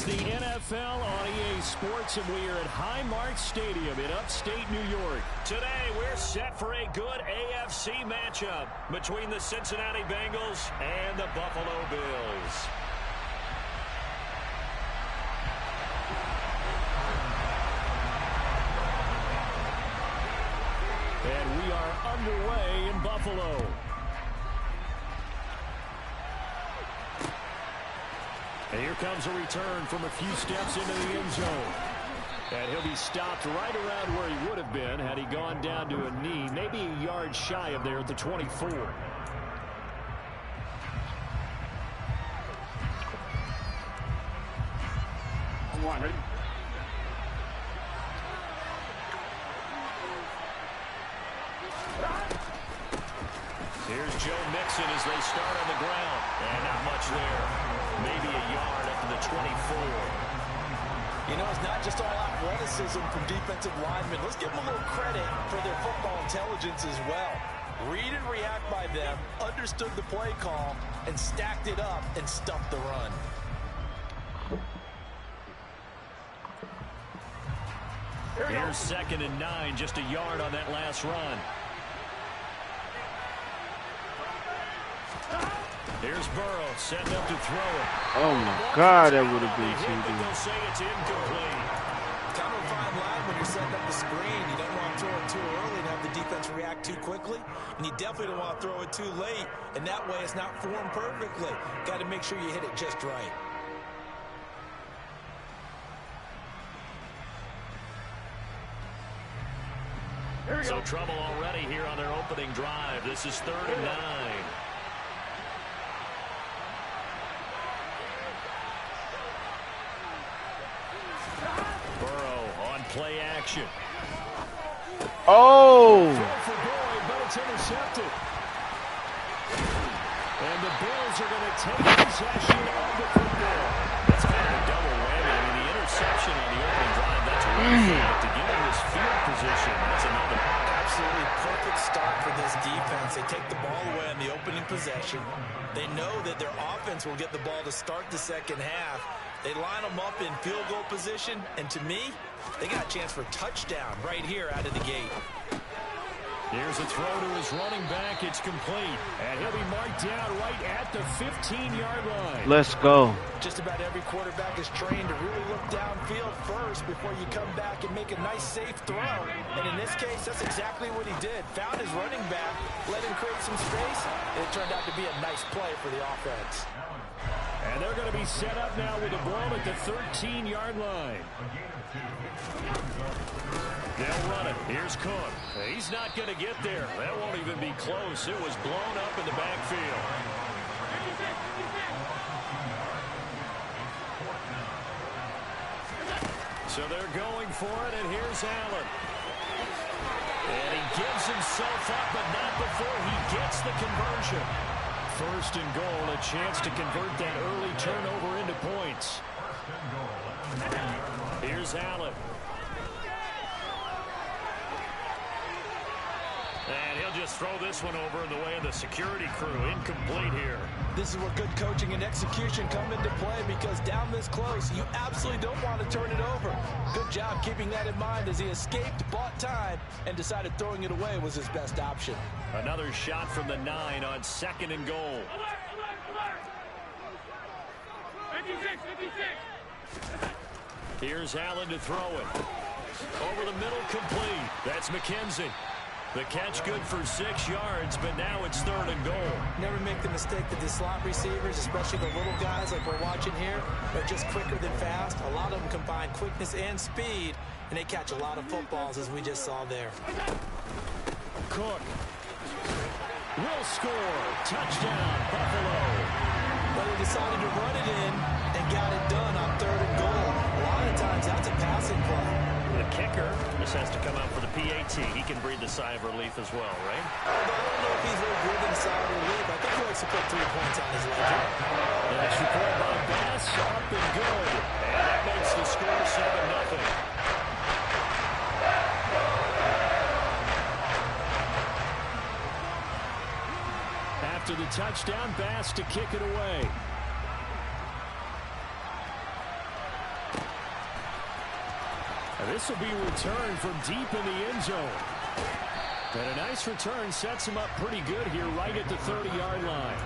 It's the NFL on EA Sports, and we are at Highmark Stadium in upstate New York. Today, we're set for a good AFC matchup between the Cincinnati Bengals and the Buffalo Bills. And we are underway in Buffalo. And here comes a return from a few steps into the end zone. And he'll be stopped right around where he would have been had he gone down to a knee, maybe a yard shy of there at the 24. Come on, ready? Here's Joe Mixon as they start on the ground. And not much there. Maybe a yard up to the 24. You know, it's not just all athleticism from defensive linemen. Let's give them a little credit for their football intelligence as well. Read and react by them, understood the play call, and stacked it up and stuffed the run. Here's 2nd and 9, just a yard on that last run. Here's Burrow setting up to throw it. Oh my God, that would have been too They'll deep. say it's incomplete. Kind of a fine line when you're setting up the screen. You don't want to throw it too early and have the defense react too quickly. And you definitely don't want to throw it too late. And that way it's not formed perfectly. Got to make sure you hit it just right. So trouble already here on their opening drive. This is 3rd and 9. Burrow on play action. Oh! For Boyd, but it's intercepted. And the Bills are going to take possession of the football. That's kind of a double whammy. I mean, the interception on the opening drive, that's one thing. But to give him this field position, that's another. Absolutely perfect start for this defense. They take the ball away on the opening possession. They know that their offense will get the ball to start the second half. They line them up in field goal position, and to me, they got a chance for a touchdown right here out of the gate. Here's a throw to his running back. It's complete. And he'll be marked down right at the 15-yard line. Let's go. Just about every quarterback is trained to really look downfield first before you come back and make a nice, safe throw. And in this case, that's exactly what he did. Found his running back, let him create some space, and it turned out to be a nice play for the offense. And they're going to be set up now with a blow at the 13-yard line. They'll run it. Here's Cook. He's not going to get there. That won't even be close. It was blown up in the backfield. So they're going for it, and here's Allen. And he gives himself up, but not before he gets the conversion. 1st and goal, a chance to convert that early turnover into points. Here's Allen. And he'll just throw this one over in the way of the security crew. Incomplete here. This is where good coaching and execution come into play, because down this close, you absolutely don't want to turn it over. Good job keeping that in mind as he escaped, bought time, and decided throwing it away was his best option. Another shot from the 9 on 2nd and goal. 56. Here's Allen to throw it. Over the middle, complete. That's McKenzie. The catch good for 6 yards, but now it's 3rd and goal. Never make the mistake that the slot receivers, especially the little guys like we're watching here, are just quicker than fast. A lot of them combine quickness and speed, and they catch a lot of footballs, as we just saw there. Cook will score. Touchdown, Buffalo. But they decided to run it in and got it done on 3rd and goal. A lot of times that's a passing play. The kicker just has to come out for the PAT. He can breathe a sigh of relief as well, right? I don't know if he's really breathing a sigh of relief. I think he likes to put 3 points on his ledger. That's report by Bass, up and good. And that makes the score 7-0. After the touchdown, Bass to kick it away. This will be returned from deep in the end zone. And a nice return sets him up pretty good here right at the 30-yard line.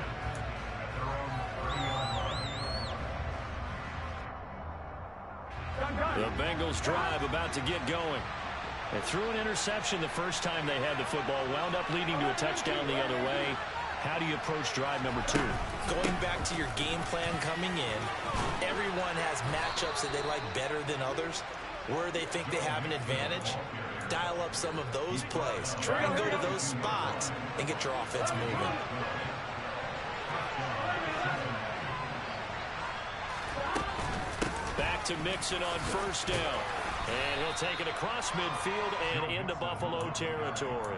The Bengals drive about to get going. They threw an interception the first time they had the football, wound up leading to a touchdown the other way. How do you approach drive number 2? Going back to your game plan coming in, everyone has matchups that they like better than others, where they think they have an advantage. Dial up some of those plays. Try and go to those spots and get your offense moving. Back to Mixon on first down. And he'll take it across midfield and into Buffalo territory.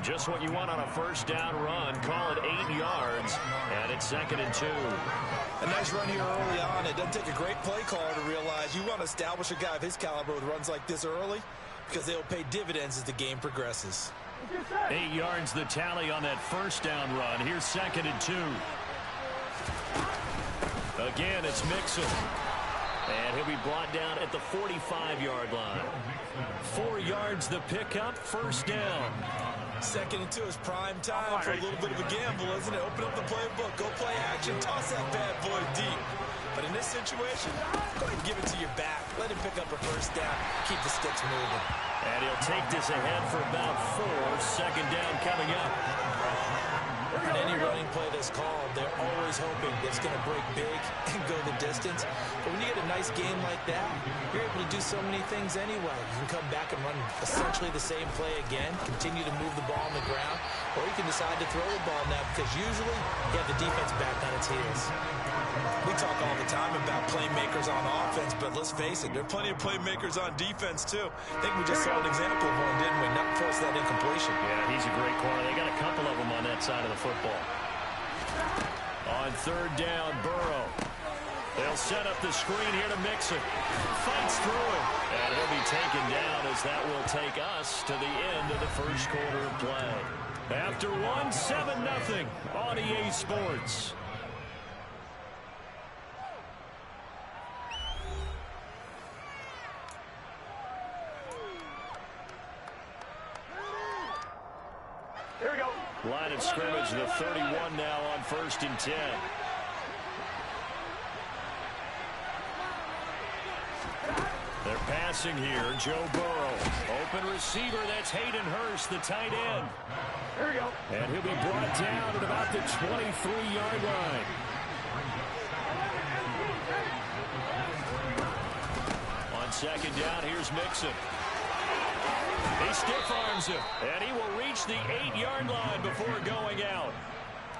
Just what you want on a first down run. Call it 8 yards. And it's 2nd and 2. A nice run here early on. It doesn't take a great play caller to realize you want to establish a guy of his caliber with runs like this early, because they'll pay dividends as the game progresses. 8 yards the tally on that first down run. Here's 2nd and 2. Again, it's Mixon. And he'll be brought down at the 45-yard line. 4 yards the pickup, first down. 2nd and 2 is prime time for a little bit of a gamble, isn't it? Open up the playbook, go play action, toss that bad boy deep. But in this situation, go ahead and give it to your back. Let him pick up a first down. Keep the sticks moving. And he'll take this ahead for about 4. 2nd down coming up. In any running play that's called, they're always hoping that it's going to break big and go the distance. But when you get a nice game like that, you're able to do so many things anyway. You can come back and run essentially the same play again, continue to move the ball on the ground, or you can decide to throw the ball now because usually you have the defense back on its heels. We talk all the time about playmakers on offense, but let's face it, there are plenty of playmakers on defense too. I think we just saw an example of one, didn't we? Not force that incompletion. Yeah, he's a great corner. They got a couple of them on that side of the football. On 3rd down, Burrow. They'll set up the screen here to Mixon. Fights through it. And he'll be taken down as that will take us to the end of the first quarter of play. After 7-0 on EA Sports. Here we go. Line of scrimmage, the 31 now on 1st and 10. They're passing here. Joe Burrow. Open receiver. That's Hayden Hurst, the tight end. Here we go. And he'll be brought down at about the 23-yard line. On 2nd down, here's Mixon. He stiff arms him, and he will reach the 8-yard line before going out.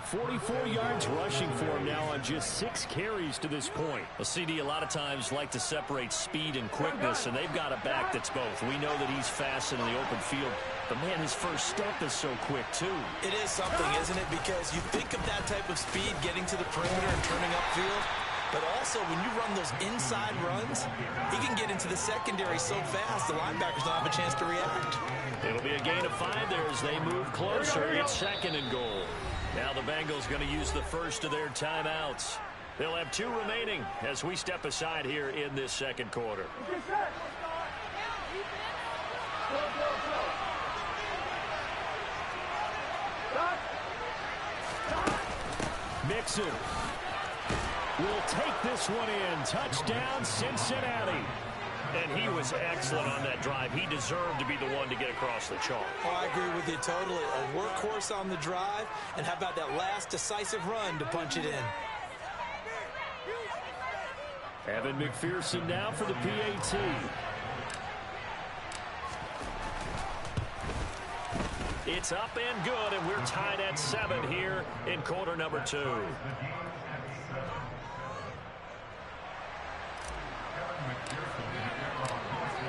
44 yards rushing for him now on just 6 carries to this point. A CD a lot of times like to separate speed and quickness, and they've got a back that's both. We know that he's fast in the open field, but man, his first step is so quick too. It is something, isn't it? Because you think of that type of speed getting to the perimeter and turning upfield, but also when you run those inside runs, he can get into the secondary so fast the linebackers don't have a chance to react. It'll be a gain of 5 there as they move closer. It's 2nd and goal. Now the Bengals going to use the first of their timeouts. They'll have 2 remaining as we step aside here in this second quarter. Mixon will take this one in. Touchdown, Cincinnati. And he was excellent on that drive. He deserved to be the one to get across the chalk. Oh, I agree with you totally. A workhorse on the drive, and how about that last decisive run to punch it in? Evan McPherson now for the PAT. It's up and good, and we're tied at 7 here in quarter number 2.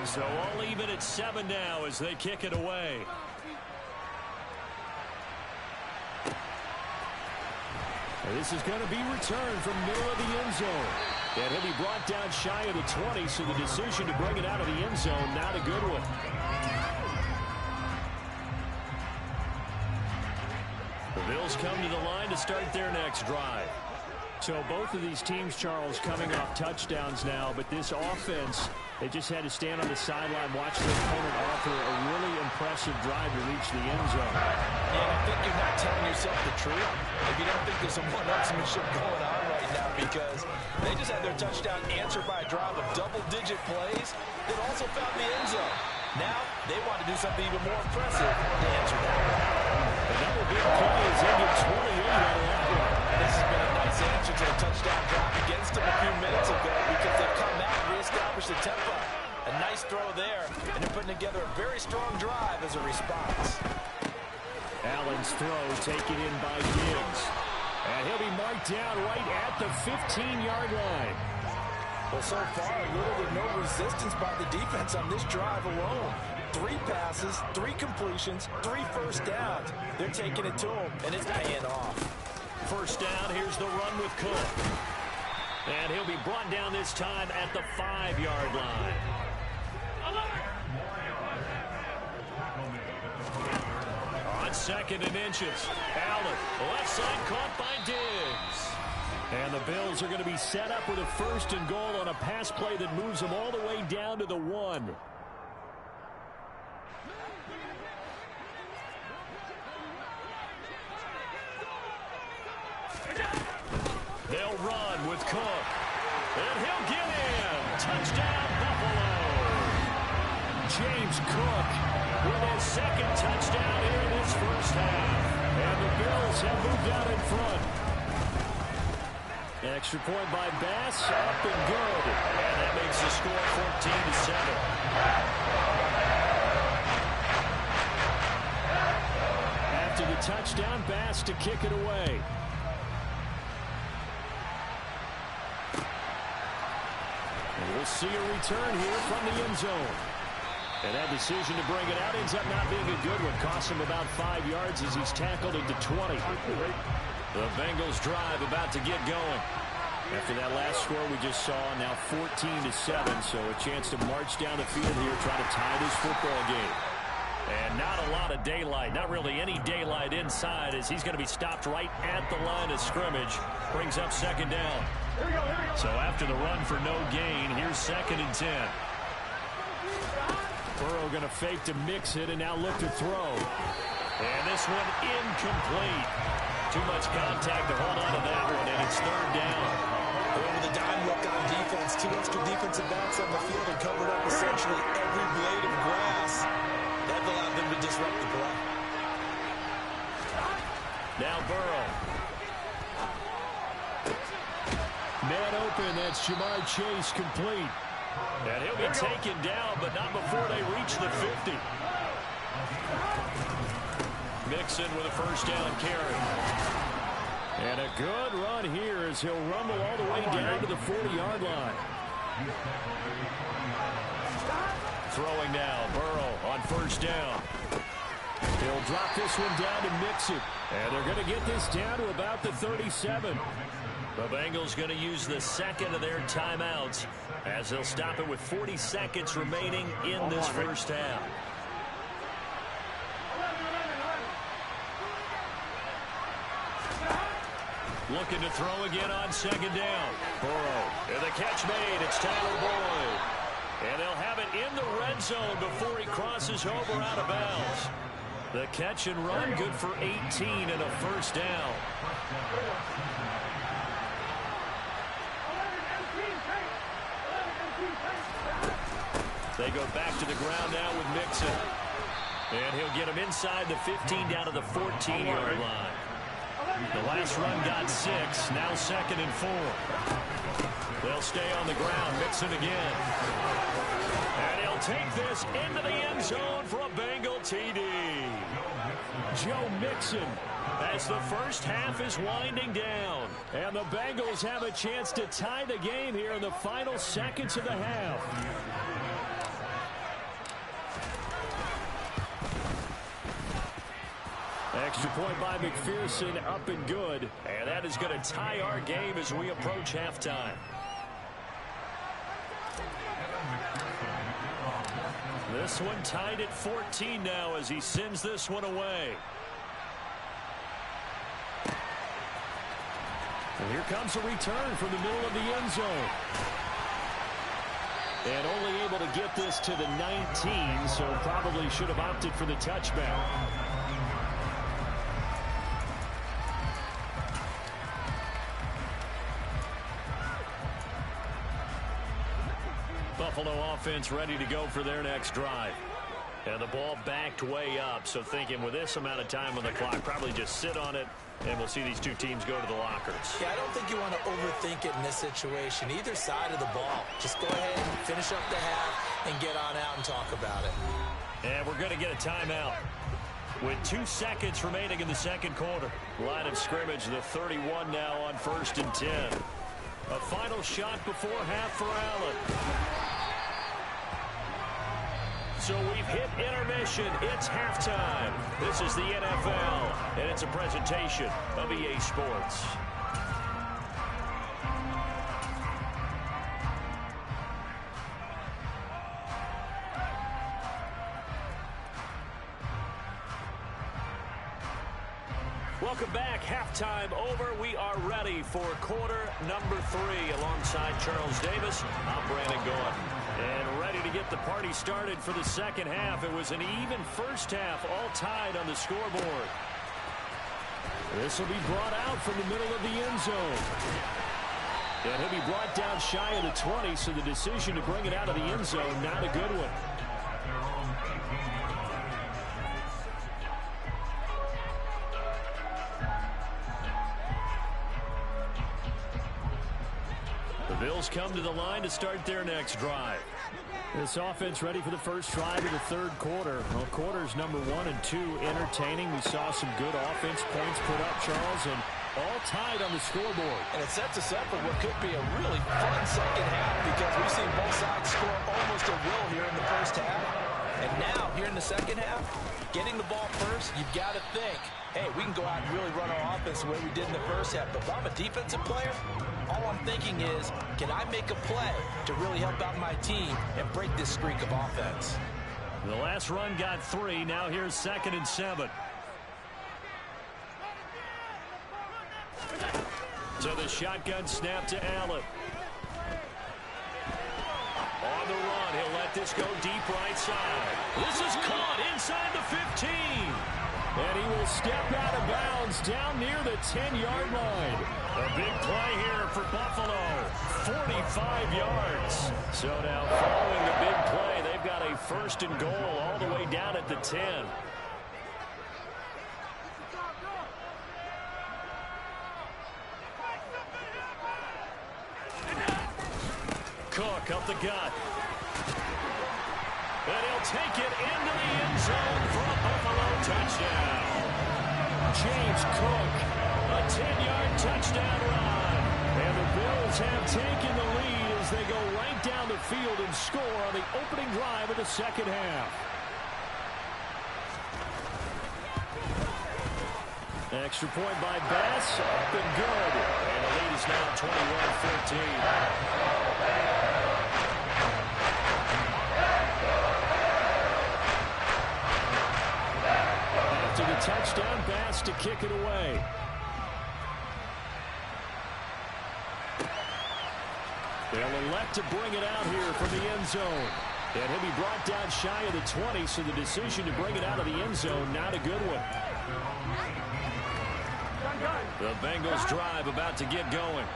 So all even at 7 now as they kick it away. And this is going to be returned from middle of the end zone. And he'll be brought down shy of the 20, so the decision to bring it out of the end zone, not a good one. The Bills come to the line to start their next drive. So both of these teams, Charles, coming off touchdowns now, but this offense They just had to stand on the sideline, watch their opponent offer a really impressive drive to reach the end zone. And I think you're not telling yourself the truth if you don't think there's some one-upsmanship going on right now, because they just had their touchdown answered by a drive of double-digit plays that also found the end zone. Now they want to do something even more impressive to answer that. Another big play is into 28 out of that one. This has been a nice answer to the touchdown drive against them a few minutes ago, because they've come out and reestablished the tempo. A nice throw there, and they're putting together a very strong drive as a response. Allen's throw taken in by Diggs. And he'll be marked down right at the 15-yard line. Well, so far, little to no resistance by the defense on this drive alone. 3 passes, 3 completions, 3 first downs. They're taking it to him, and it's paying off. First down, here's the run with Cook. And he'll be brought down this time at the 5-yard line. On 2nd and inches, Allen, left side caught by Diggs. And the Bills are going to be set up with a 1st and goal on a pass play that moves them all the way down to the 1. They'll run with Cook. And he'll get in. Touchdown, Buffalo. James Cook with his 2nd touchdown here in this first half. And the Bills have moved out in front. Extra point by Bass, up and good. And that makes the score 14-7. After the touchdown, Bass to kick it away. And we'll see a return here from the end zone. And that decision to bring it out ends up not being a good one. Costs him about 5 yards as he's tackled into 20. The Bengals drive about to get going. After that last score we just saw, now 14-7, so a chance to march down the field here, try to tie this football game. And not a lot of daylight, not really any daylight inside, as he's going to be stopped right at the line of scrimmage. Brings up 2nd down. So after the run for no gain, here's 2nd and 10. Burrow going to fake to mix it and now look to throw. And this one incomplete. Too much contact to hold on to that one, and it's 3rd down. Over the dime look on defense, 2 extra defensive backs on the field and covered up essentially every blade of grass. That allowed them to disrupt the play. Now Burrow. Man open, that's Jamar Chase complete. And he'll be taken down, but not before they reach the 50. Mixon with a 1st down carry. And a good run here as he'll rumble all the way down to the 40-yard line. Throwing now, Burrow on 1st down. He'll drop this one down to Mixon. And they're going to get this down to about the 37. The Bengals going to use the 2nd of their timeouts as they'll stop it with 40 seconds remaining in this first half. Looking to throw again on 2nd down. Burrow. And the catch made. It's Tyler Boyd. And they'll have it in the red zone before he crosses over out of bounds. The catch and run good for 18 and a 1st down. They go back to the ground now with Mixon. And he'll get him inside the 15 down to the 14-yard line. The last run got 6. Now 2nd and 4. They'll stay on the ground. Mixon again. And he'll take this into the end zone for a Bengal TD. Joe Mixon as the first half is winding down. And the Bengals have a chance to tie the game here in the final seconds of the half. Extra point by McPherson, up and good. And that is going to tie our game as we approach halftime. This one tied at 14 now as he sends this one away. And here comes a return from the middle of the end zone. And only able to get this to the 19, so probably should have opted for the touchback. Buffalo offense ready to go for their next drive. And the ball backed way up, so thinking with this amount of time on the clock, probably just sit on it, and we'll see these two teams go to the lockers. Yeah, I don't think you want to overthink it in this situation. Either side of the ball. Just go ahead and finish up the half and get on out and talk about it. And we're going to get a timeout. With 2 seconds remaining in the second quarter. Line of scrimmage, the 31 now on 1st and 10. A final shot before half for Allen. So we've hit intermission. It's halftime. This is the NFL, and it's a presentation of EA Sports. Welcome back. Halftime over. We are ready for quarter number 3. Alongside Charles Davis, I'm Brandon Gaughan. And ready to get the party started for the second half. It was an even first half, all tied on the scoreboard. This will be brought out from the middle of the end zone. And he'll be brought down shy of the 20, so the decision to bring it out of the end zone, not a good one. The Bills come to the line to start their next drive. This offense ready for the first drive of the third quarter. Well, quarters number 1 and 2 entertaining. We saw some good offense points put up, Charles, and all tied on the scoreboard. And it sets us up for what could be a really fun second half because we've seen both sides score almost at will here in the first half. And now, here in the second half, getting the ball first, you've got to think, hey, we can go out and really run our offense the way we did in the first half. But if I'm a defensive player, all I'm thinking is, can I make a play to really help out my team and break this streak of offense? The last run got 3. Now here's 2nd and 7. To the shotgun snap to Allen. On the run, he'll let this go deep right side. This is caught inside the 15. And he will step out of bounds down near the 10-yard line. A big play here for Buffalo. 45 yards. So now following the big play, they've got a 1st and goal all the way down at the 10. Cook up the gut. And he'll take it into the end zone for a Buffalo touchdown. James Cook, a 10-yard touchdown run. And the Bills have taken the lead as they go right down the field and score on the opening drive of the second half. Extra point by Bass, up and good. And the lead is now 21-14. After the touchdown, Bass to kick it away. They'll elect to bring it out here from the end zone. And he'll be brought down shy of the 20, so the decision to bring it out of the end zone, not a good one. The Bengals drive about to get going.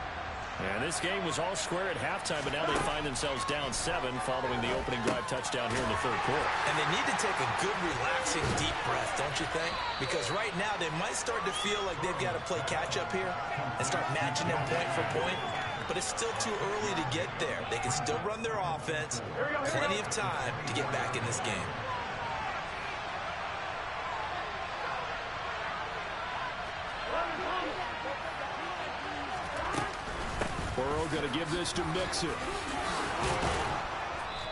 And this game was all square at halftime, but now they find themselves down 7 following the opening drive touchdown here in the third quarter. And they need to take a good, relaxing, deep breath, don't you think? Because right now they might start to feel like they've got to play catch-up here and start matching them point for point. But it's still too early to get there. They can still run their offense. Plenty of time to get back in this game. Burrow going to give this to Mixon.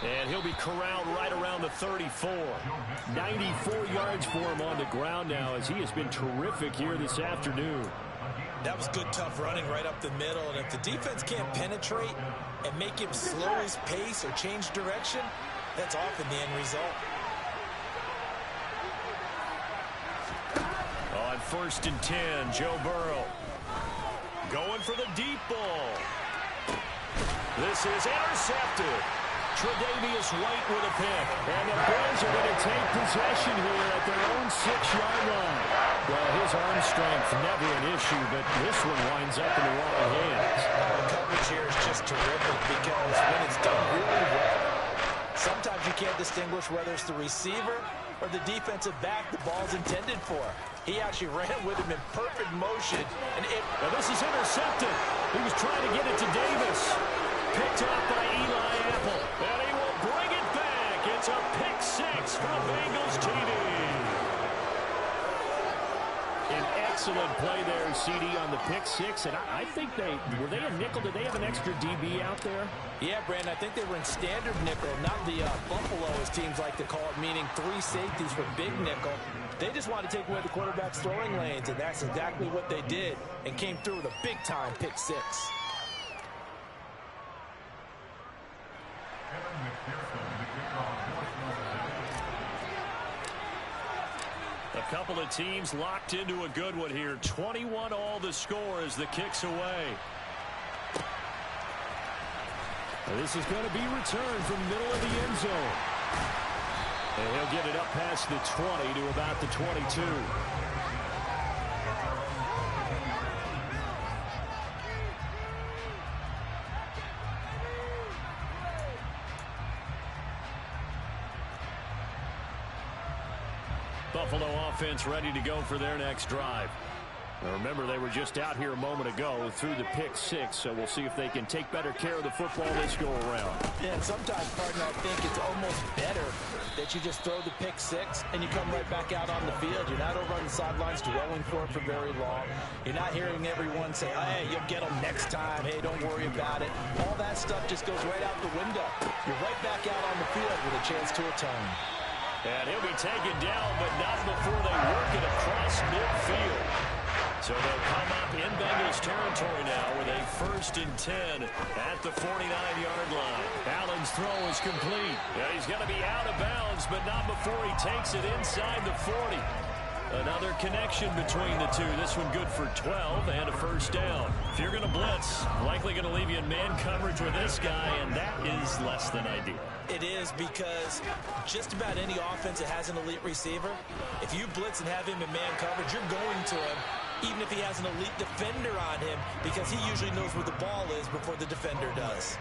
And he'll be corralled right around the 34. 94 yards for him on the ground now as he has been terrific here this afternoon. That was good, tough running right up the middle. And if the defense can't penetrate and make him slow his pace or change direction, that's often the end result. On 1st and 10, Joe Burrow. Going for the deep ball. This is intercepted. Tre'Davious White with a pick. And the Bills are going to take possession here at their own 6-yard line. Well, his arm strength never an issue, but this one winds up in the wrong hands. The coverage here is just terrific because when it's done really well, sometimes you can't distinguish whether it's the receiver or the defensive back the ball's intended for. He actually ran with him in perfect motion. Now this is intercepted. He was trying to get it to Davis. Picked up by Eli Apple. And he will bring it back. It's a pick six for Bengals TD. An excellent play there, CD, on the pick six. And I think were they a nickel? Did they have an extra DB out there? Yeah, Brandon, I think they were in standard nickel, not the Buffalo, as teams like to call it, meaning 3 safeties for big nickel. They just wanted to take away the quarterback's throwing lanes, and that's exactly what they did, and came through with a big-time pick six. A couple of teams locked into a good one here. 21 all the score as the kick's away. This is going to be returned from middle of the end zone. And he'll get it up past the 20 to about the 22. Buffalo offense ready to go for their next drive. Now remember, they were just out here a moment ago through the pick six, so we'll see if they can take better care of the football this go around. Yeah, and sometimes, partner, I think it's almost better that you just throw the pick six and you come right back out on the field. You're not over on the sidelines dwelling for it for very long. You're not hearing everyone say, hey, you'll get them next time. Hey, don't worry about it. All that stuff just goes right out the window. You're right back out on the field with a chance to atone. And he'll be taken down, but not before they work it across midfield. So they'll come up in Bengals territory now with a 1st and 10 at the 49-yard line. Allen's throw is complete. Yeah, he's going to be out of bounds, but not before he takes it inside the 40. Another connection between the two. This one good for 12 and a 1st down. If you're going to blitz, likely going to leave you in man coverage with this guy, and that is less than ideal. It is, because just about any offense that has an elite receiver, if you blitz and have him in man coverage, you're going to him, even if he has an elite defender on him, because he usually knows where the ball is before the defender does.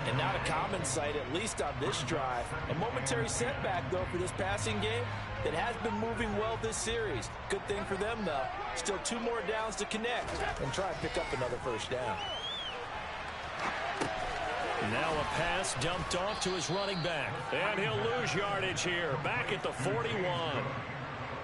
And not a common sight, at least on this drive. A momentary setback, though, for this passing game that has been moving well this series. Good thing for them, though. Still 2 more downs to connect and try and pick up another 1st down. Now a pass dumped off to his running back. And he'll lose yardage here, back at the 41.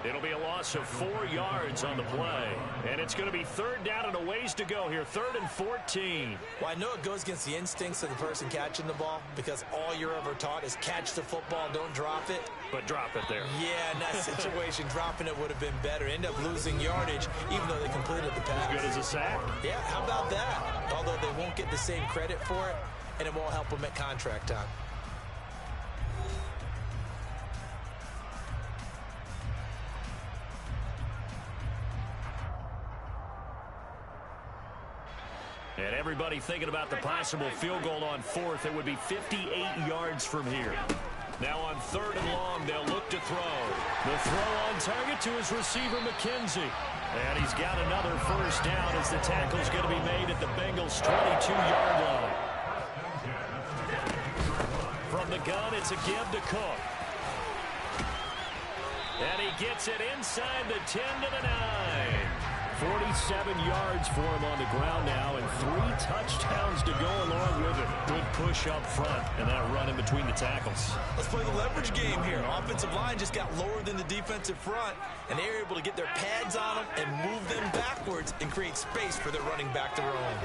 It'll be a loss of 4 yards on the play. And it's going to be 3rd down and a ways to go here. 3rd and 14. Well, I know it goes against the instincts of the person catching the ball, because all you're ever taught is catch the football, don't drop it. But drop it there. Yeah, in that situation, dropping it would have been better. End up losing yardage, even though they completed the pass. As good as a sack. Yeah, how about that? Although they won't get the same credit for it, and it won't help them at contract time. And everybody thinking about the possible field goal on 4th. It would be 58 yards from here. Now on 3rd and long, they'll look to throw. The throw on target to his receiver, McKenzie. And he's got another 1st down as the tackle's going to be made at the Bengals' 22-yard line. From the gun, it's a give to Cook. And he gets it inside the 10 to the 9. 47 yards for him on the ground now, and 3 touchdowns to go along with it. Good push up front, and that run in between the tackles. Let's play the leverage game here. Offensive line just got lower than the defensive front, and they were able to get their pads on them and move them backwards and create space for their running back to roam.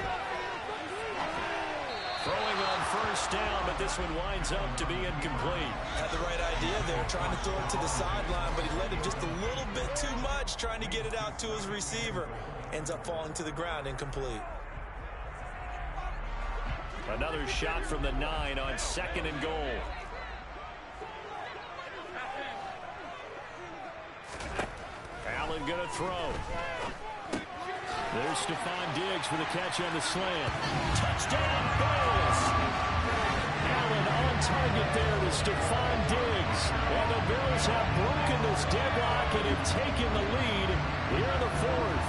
Throwing on 1st down, but this one winds up to be incomplete. Had the right idea there, trying to throw it to the sideline, but he let him just a little bit too much, trying to get it out to his receiver. Ends up falling to the ground, incomplete. Another shot from the 9 on 2nd and goal. Allen gonna throw. There's Stephon Diggs with a catch on the slant. Touchdown, Bills! Allen on target there to Stephon Diggs. And the Bills have broken this deadlock and have taken the lead here in the fourth.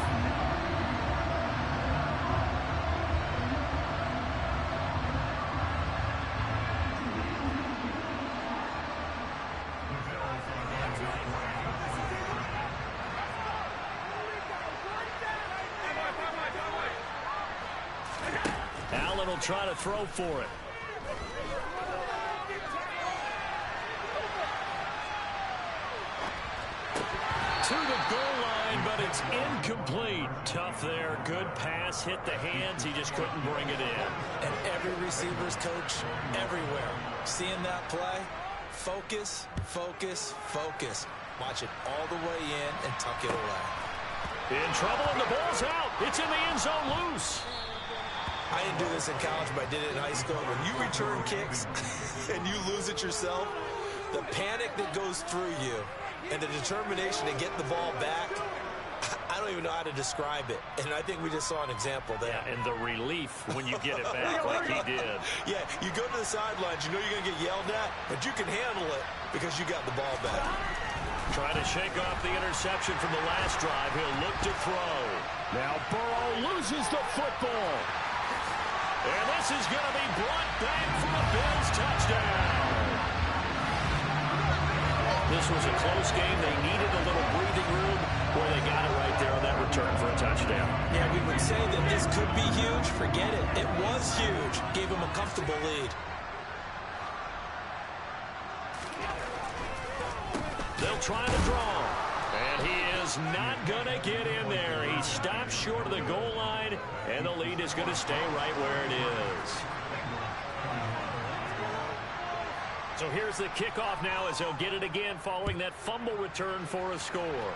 Allen will try to throw for it. To the goal line, but it's incomplete. Tough there. Good pass. Hit the hands. He just couldn't bring it in. And every receiver's coach everywhere. Seeing that play, focus, focus, focus. Watch it all the way in and tuck it away. In trouble, and the ball's out. It's in the end zone loose. I didn't do this in college, but I did it in high school. When you return kicks and you lose it yourself, the panic that goes through you and the determination to get the ball back, I don't even know how to describe it. And I think we just saw an example there. Yeah, and the relief when you get it back like he did. Yeah, you go to the sidelines, you know you're going to get yelled at, but you can handle it because you got the ball back. Trying to shake off the interception from the last drive. He'll look to throw. Now Burrow loses the football. And this is going to be brought back for a Bills touchdown. This was a close game. They needed a little breathing room where they got it right there on that return for a touchdown. Yeah, we would say that this could be huge. Forget it. It was huge. Gave him a comfortable lead. They'll try to draw. And he is not going to get in there. He stops short of the goal line, and the lead is going to stay right where it is. So here's the kickoff now as he'll get it again following that fumble return for a score.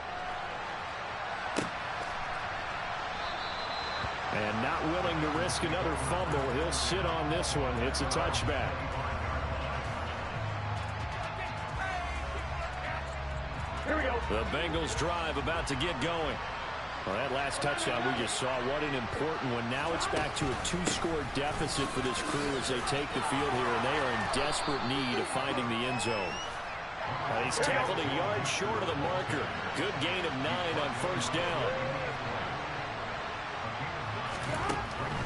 And not willing to risk another fumble. He'll sit on this one. It's a touchback. Here we go. The Bengals drive about to get going. Well, that last touchdown we just saw, what an important one. Now it's back to a 2-score deficit for this crew as they take the field here, and they are in desperate need of finding the end zone. He's tackled a yard short of the marker. Good gain of 9 on first down.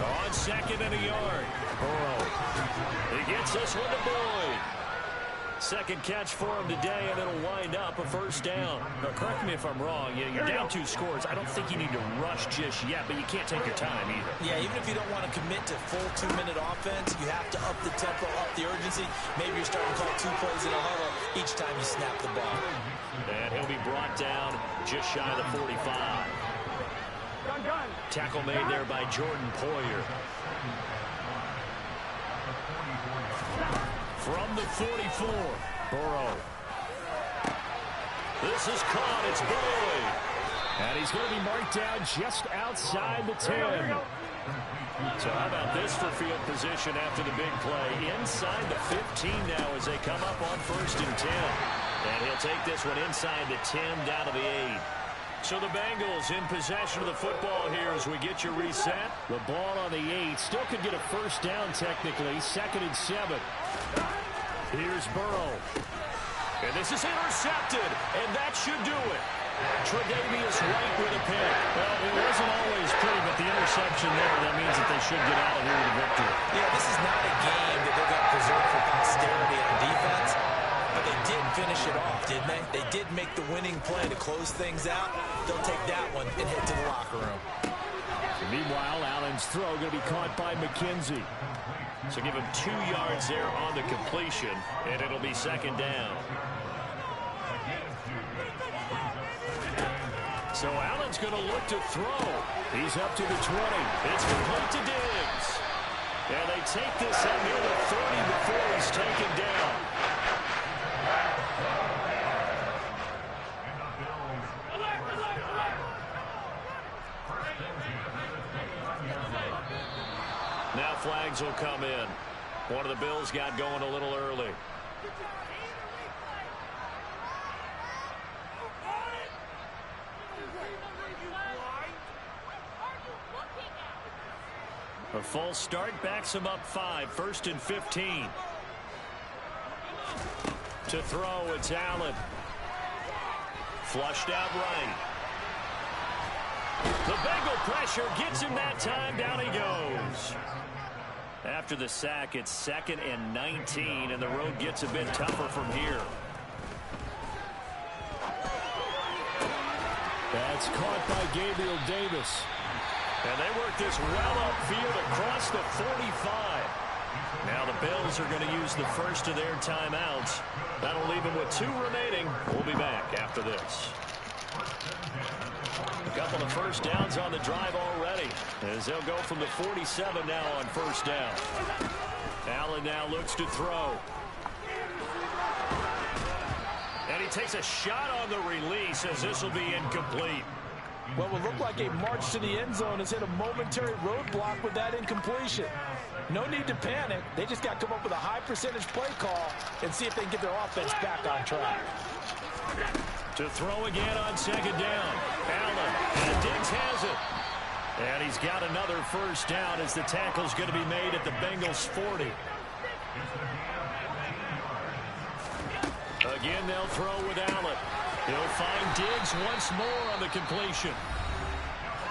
On second and a yard. Burrow. He gets this one to Boyd. Second catch for him today, and it'll wind up a first down. Now, correct me if I'm wrong. You're down 2 scores. I don't think you need to rush just yet, but you can't take your time either. Yeah, even if you don't want to commit to full 2-minute offense, you have to up the tempo, up the urgency. Maybe you're starting to call 2 plays in a huddle each time you snap the ball. And he'll be brought down just shy of the 45. Tackle made there by Jordan Poyer. From the 44, Burrow. This is caught. It's Boyd. And he's going to be marked down just outside the 10. So how about this for field position after the big play? Inside the 15 now as they come up on first and 10. And he'll take this one inside the 10 down to the 8. So the Bengals in possession of the football here as we get you reset. The ball on the 8. Still could get a first down technically. 2nd and 7. Here's Burrow. And this is intercepted. And that should do it. Tre'Davious White with a pick. Well, it wasn't always pretty, but the interception there, that means that they should get out of here with a victory. Yeah, this is not a game that they're going to preserve for posterity on defense. But they did finish it off, didn't they? They did make the winning play to close things out. They'll take that one and head to the locker room. Meanwhile, Allen's throw going to be caught by McKenzie. So give him 2 yards there on the completion, and it'll be 2nd down. So Allen's going to look to throw. He's up to the 20. It's complete to Diggs. And they take this up near the 30 before he's taken down. Now flags will come in. One of the Bills got going a little early. A false start backs him up 5. 1st and 15. To throw, it's Allen. Flushed out right. The Bengal pressure gets him that time. Down he goes. After the sack, it's 2nd and 19, and the road gets a bit tougher from here. That's caught by Gabriel Davis. And they work this well upfield across the 45. Now the Bills are going to use the first of their timeouts. That'll leave them with 2 remaining. We'll be back after this. A couple of first downs on the drive already, as they'll go from the 47 now on first down. Allen now looks to throw. And he takes a shot on the release, as this will be incomplete. What will look like a march to the end zone has hit a momentary roadblock with that incompletion. No need to panic. They just got to come up with a high percentage play call and see if they can get their offense back on track. To throw again on 2nd down. Allen, and Diggs has it. And he's got another first down as the tackle's going to be made at the Bengals 40. Again, they'll throw with Allen. He'll find Diggs once more on the completion.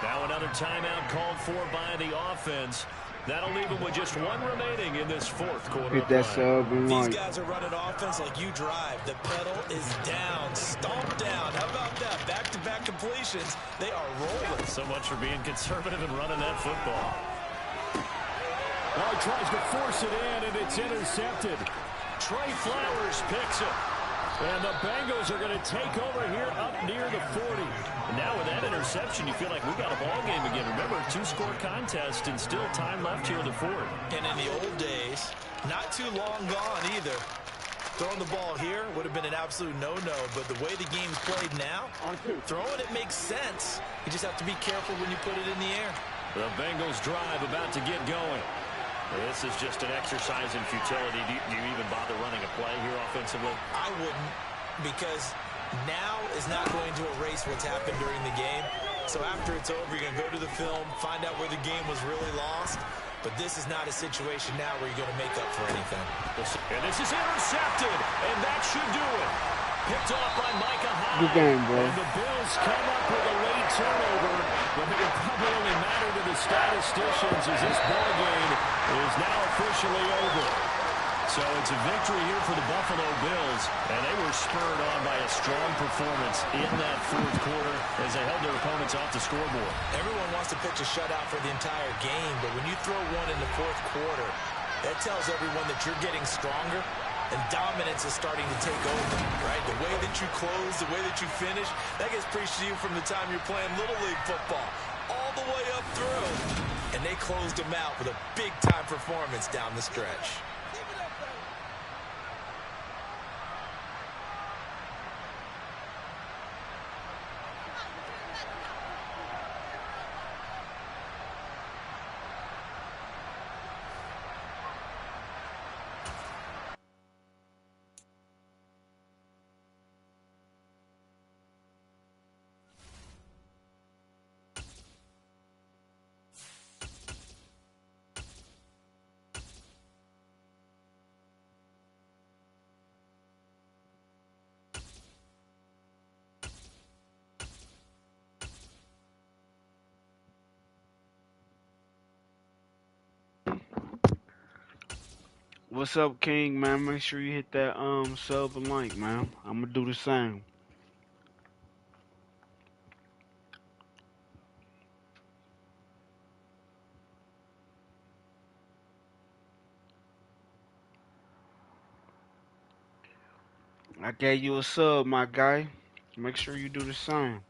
Now another timeout called for by the offense. That'll leave him with just 1 remaining in this 4th quarter. Hit that sub and These guys are running offense like you drive. The pedal is down, stomped down. How about that? Back-to-back completions. They are rolling. So much for being conservative and running that football. Oh, he tries to force it in, and it's intercepted. Trey Flowers picks it. And the Bengals are going to take over here up near the 40. And now with that interception, you feel like we got a ball game again. Remember, 2-score contest and still time left here in the 4th. And in the old days, not too long gone either. Throwing the ball here would have been an absolute no-no, but the way the game's played now, throwing it makes sense. You just have to be careful when you put it in the air. The Bengals drive about to get going. This is just an exercise in futility. Do you even bother running a play here offensively? I wouldn't, because now is not going to erase what's happened during the game. So after it's over, you're going to go to the film, find out where the game was really lost. But this is not a situation now where you're going to make up for anything. And this is intercepted, and that should do it. Picked off by Micah Hyde. Good game, bro. And the Bills come up with a late turnover, but it will probably only matter to the statisticians as this ball game is now officially over. So it's a victory here for the Buffalo Bills, and they were spurred on by a strong performance in that 4th quarter as they held their opponents off the scoreboard. Everyone wants to pitch a shutout for the entire game, but when you throw one in the 4th quarter, that tells everyone that you're getting stronger and dominance is starting to take over, right? The way that you close, the way that you finish, that gets preached to you from the time you're playing Little League football all the way up through. And they closed them out with a big-time performance down the stretch. What's up, King, man? Make sure you hit that sub and like, man. I'm gonna do the same. I gave you a sub, my guy. Make sure you do the same.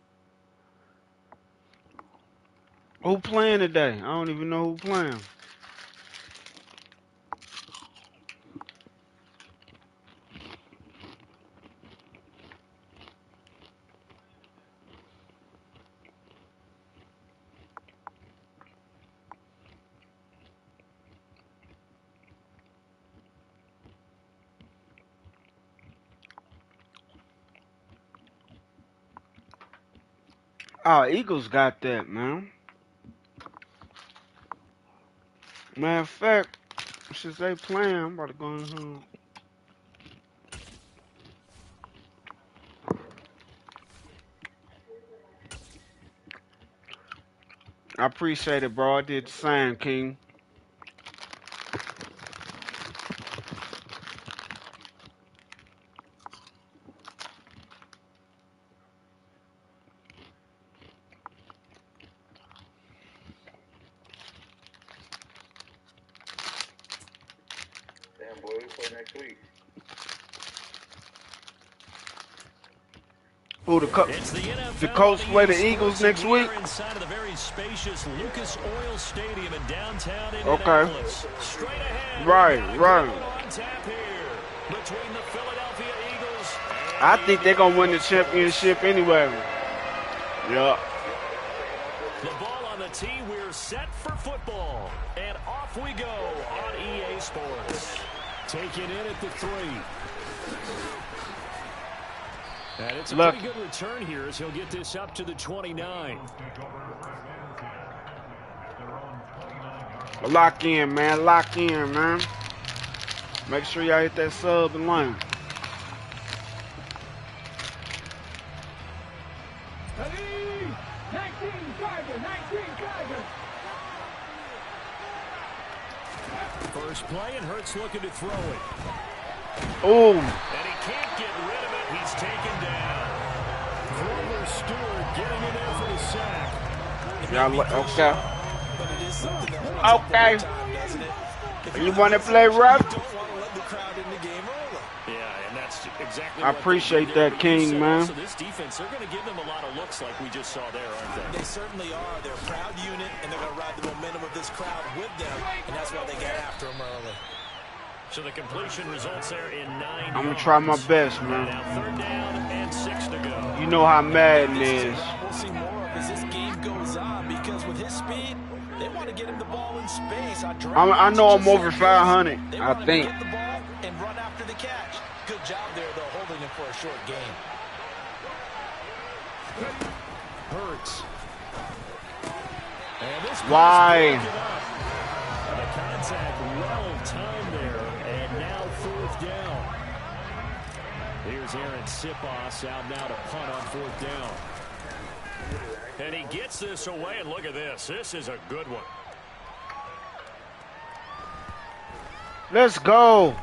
Who playing today? I don't even know who playing. Oh, Eagles got that, man. Matter of fact, since they playing, I'm about to go in here. I appreciate it, bro. I did the same, King. Damn, boy, we play next week. Who the Colts play the Eagles next week? Inside of the very spacious Lucas Oil Stadium in downtown Okay. Indianapolis. Straight ahead. Right. On tap here between the Philadelphia Eagles. I think they're gonna win the championship anyway. Yeah. The ball on the tee. We're set for football, and off we go on EA Sports. Taken in at the 3. And it's a pretty good return here as he'll get this up to the 29. Lock in, man. Lock in, man. Make sure y'all hit that sub and line. First play, and Hurts looking to throw it. Oh. And he can't get rid of it. He's taken down. Grover Stewart getting in there for the sack. Okay. But it is something that Okay. time, doesn't it? You want to play rough? You don't want to let the crowd in the game early. Yeah, and that's exactly I what appreciate they did. that, King, man. So this defense, they're going to give them a lot of looks like we just saw there, aren't they? They certainly are. They're a proud unit, and they're going to ride the momentum of this crowd with them, and that's why they get after them early. So the completion results there in 9 I'm going to try my best, man. Now 3rd down and 6 to go. You know how Madden is. We'll see more of as this game goes on, because with his speed, they want to get him the ball in space. I know I'm over 500, I think. Get the ball and run after the catch. Good job there, though, holding him for a short gain. Hurts. And this Why? The contact well timed there, and now 4th down. Here's Aaron Sipos out now to punt on 4th down. And he gets this away, and look at this. This is a good one. Let's go.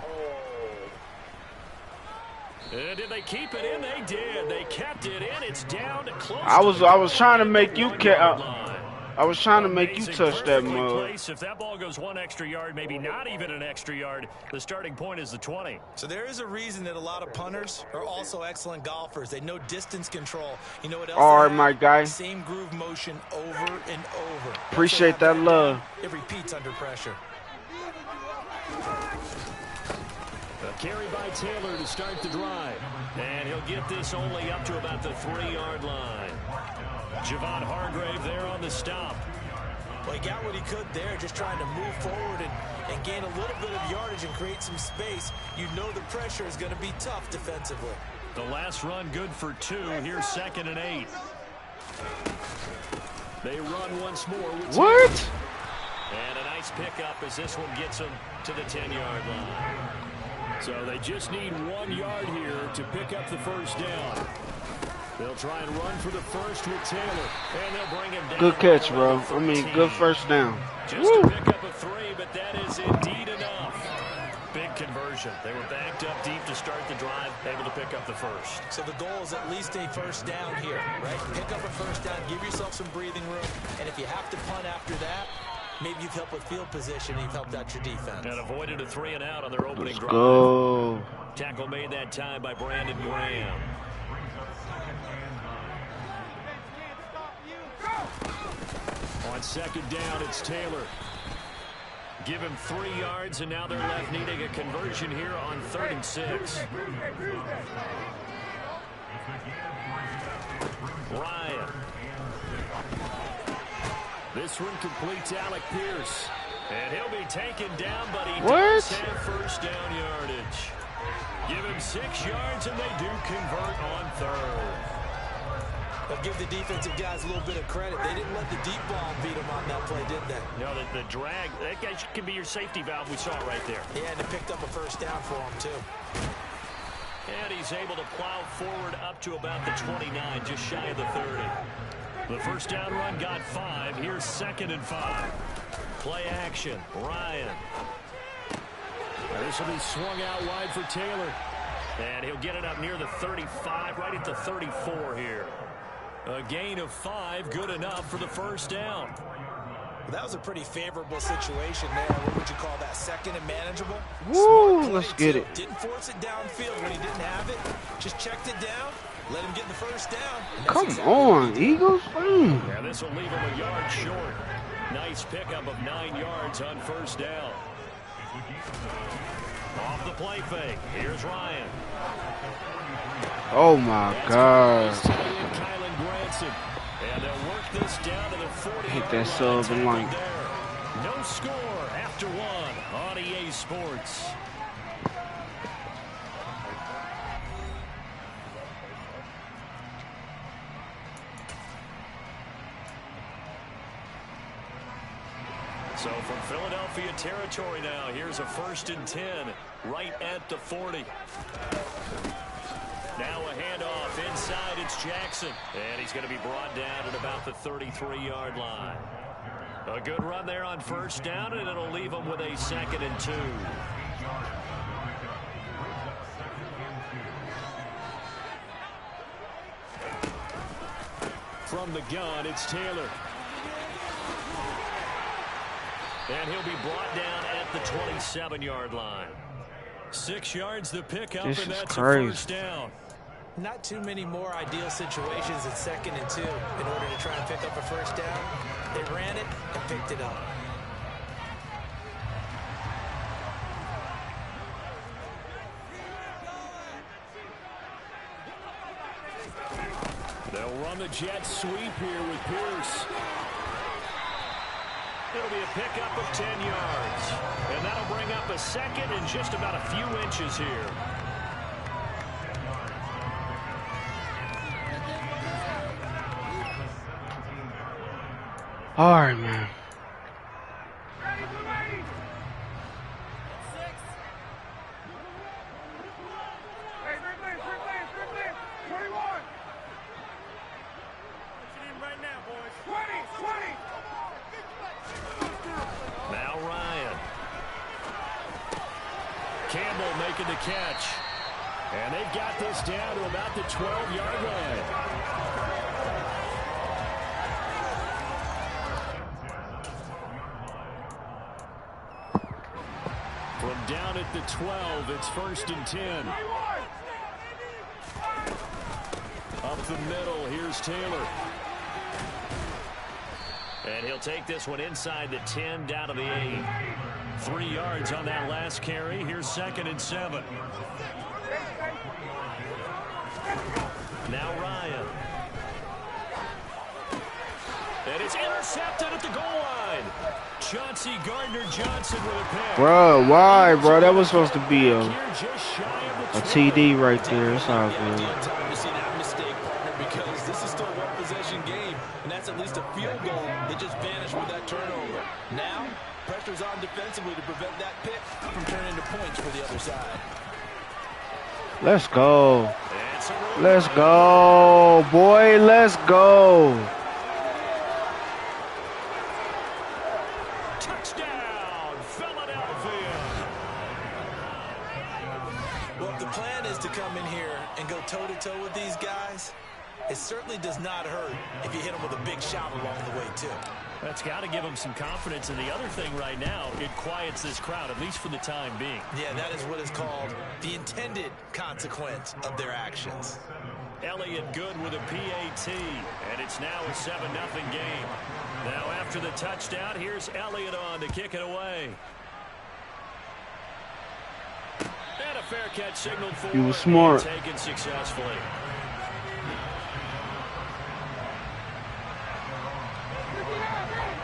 Did they keep it in? They did. They kept it in. It's down to close. I was trying to make you line. I was trying to make you touch that mug. If that ball goes 1 extra yard, maybe not even an extra yard, the starting point is the 20. So there is a reason that a lot of punters are also excellent golfers. They know distance control. You know what else? All right, my guy. Same groove motion over and over. Appreciate that love. It repeats under pressure. A carry by Taylor to start the drive. And he'll get this only up to about the 3-yard line. Javon Hargrave there on the stop. Well, he got what he could there, just trying to move forward and gain a little bit of yardage and create some space. You know the pressure is going to be tough defensively. The last run good for 2. Here's 2nd and 8. They run once more. With What? And a nice pickup as this one gets them to the 10-yard line. So they just need 1 yard here to pick up the 1st down. They'll try and run for the first with Taylor. And they'll bring him down. Good catch, bro. I mean, good 1st down. Just to pick up a 3, but that is indeed enough. Big conversion. They were backed up deep to start the drive, able to pick up the 1st. So the goal is at least a 1st down here, right? Pick up a 1st down, give yourself some breathing room, and if you have to punt after that, maybe you've helped with field position and you've helped out your defense. And avoided a 3 and out on their opening drive. Go. Tackle made that time by Brandon Graham. On 2nd down, it's Taylor. Give him 3 yards, and now they're left needing a conversion here on 3rd and 6. Ryan. This one completes Alec Pierce. And he'll be taken down, but he does have 1st down yardage. Give him 6 yards, and they do convert on 3rd. But give the defensive guys a little bit of credit. They didn't let the deep ball beat them on that play, did they? No, the drag, that guy can be your safety valve. We saw it right there. Yeah, and they picked up a 1st down for him, too. And he's able to plow forward up to about the 29, just shy of the 30. The first down run got 5. Here's 2nd and 5. Play action. Ryan. This will be swung out wide for Taylor. And he'll get it up near the 35, right at the 34 here. A gain of 5, good enough for the first down. Well, that was a pretty favorable situation there. What would you call that? 2nd and manageable? Woo, let's get it. Didn't force it downfield when he didn't have it. Just checked it down. Let him get the first down. Come on, Eagles. Yeah, this will leave him a yard short. Nice pickup of 9 yards on first down. Off the play fake. Here's Ryan. Oh my God. And they'll work this down to the 40. Hit that sub and like. No score after 1 on EA Sports. So from Philadelphia territory now, here's a 1st and 10 right at the 40. Now a handoff inside, it's Jackson. And he's going to be brought down at about the 33-yard line. A good run there on first down, and it'll leave him with a 2nd and 2. From the gun, it's Taylor. And he'll be brought down at the 27-yard line. 6 yards the pickup, and that's a first down. Not too many more ideal situations at 2nd and 2 in order to try and pick up a first down. They ran it and picked it up. They'll run the jet sweep here with Pierce. It'll be a pickup of 10 yards. And that'll bring up a 2nd and just about a few inches here. All right, man. Now Ryan. Campbell making the catch. And they've got this down to about the 12-yard line. From down at the 12, it's 1st and 10. Up the middle, here's Taylor. And he'll take this one inside the 10, down to the 8. 3 yards on that last carry. Here's 2nd and 7. Now Ryan. And it's intercepted at the goal line. Chauncey Gardner-Johnson with a pick. Bro, why, bro? That was supposed to be a TD right there. It's all good. Time to see that mistake, partner, because this is still a one-possession game, and that's at least a field goal that just vanished with that turnover. Now, pressure's on defensively to prevent that pick from turning into points for the other side. Let's go. Let's go, boy. Let's go. Touchdown, Philadelphia. Well, if the plan is to come in here and go toe-to-toe with these guys, it certainly does not hurt if you hit them with a big shot along the way, too. That's got to give them some confidence. And the other thing right now, it quiets this crowd, at least for the time being. Yeah, that is what is called the intended consequence of their actions. Elliott good with a PAT, and it's now a 7-0 game. Now after the touchdown, here's Elliott on to kick it away. And a fair catch signaled for. You were smart. Taken successfully.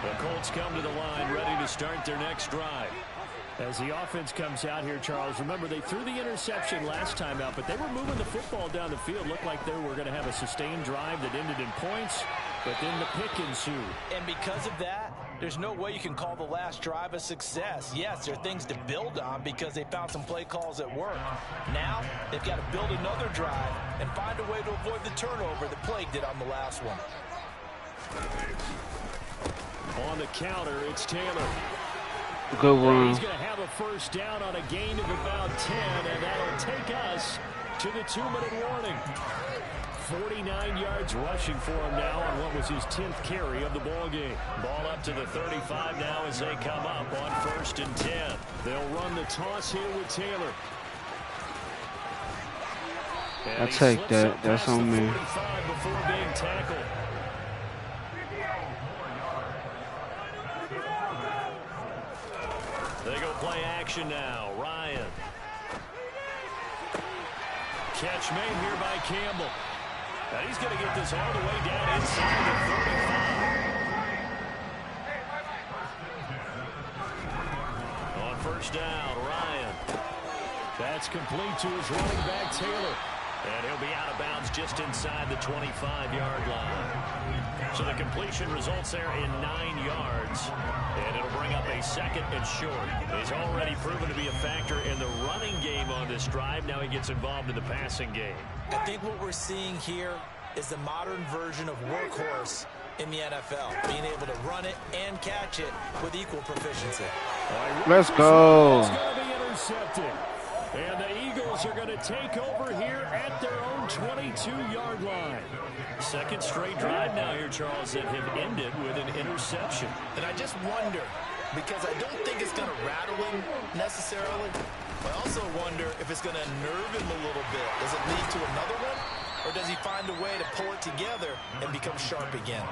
The Colts come to the line, ready to start their next drive. As the offense comes out here, Charles, remember they threw the interception last time out, but they were moving the football down the field. Looked like they were going to have a sustained drive that ended in points, but then the pick ensued. And because of that, there's no way you can call the last drive a success. Yes, there are things to build on because they found some play calls that work. Now, they've got to build another drive and find a way to avoid the turnover that plagued it on the last one. On the counter, it's Taylor. Good run. He's going to have a first down on a gain of about 10, and that'll take us to the 2-minute warning. 49 yards rushing for him now on what was his 10th carry of the ball game. Ball up to the 35 now as they come up on 1st and 10. They'll run the toss here with Taylor. I'll take that. That's on me. Before being tackled. They go play action now. Ryan. Catch made here by Campbell. And he's going to get this all the way down inside the 35. On 1st down, Ryan. That's complete to his running back, Taylor. And he'll be out of bounds just inside the 25-yard line. So the completion results there in 9 yards. And it'll bring up a 2nd and short. He's already proven to be a factor in the running game on this drive. Now he gets involved in the passing game. I think what we're seeing here is the modern version of workhorse in the NFL. Being able to run it and catch it with equal proficiency. Let's go. It's going to be intercepted. And the Eagles are going to take over here at their own 22-yard line. 2nd straight drive now here, Charles, that have ended with an interception. And I just wonder, because I don't think it's going to rattle him necessarily, but I also wonder if it's going to nerve him a little bit. Does it lead to another one? Or does he find a way to pull it together and become sharp again?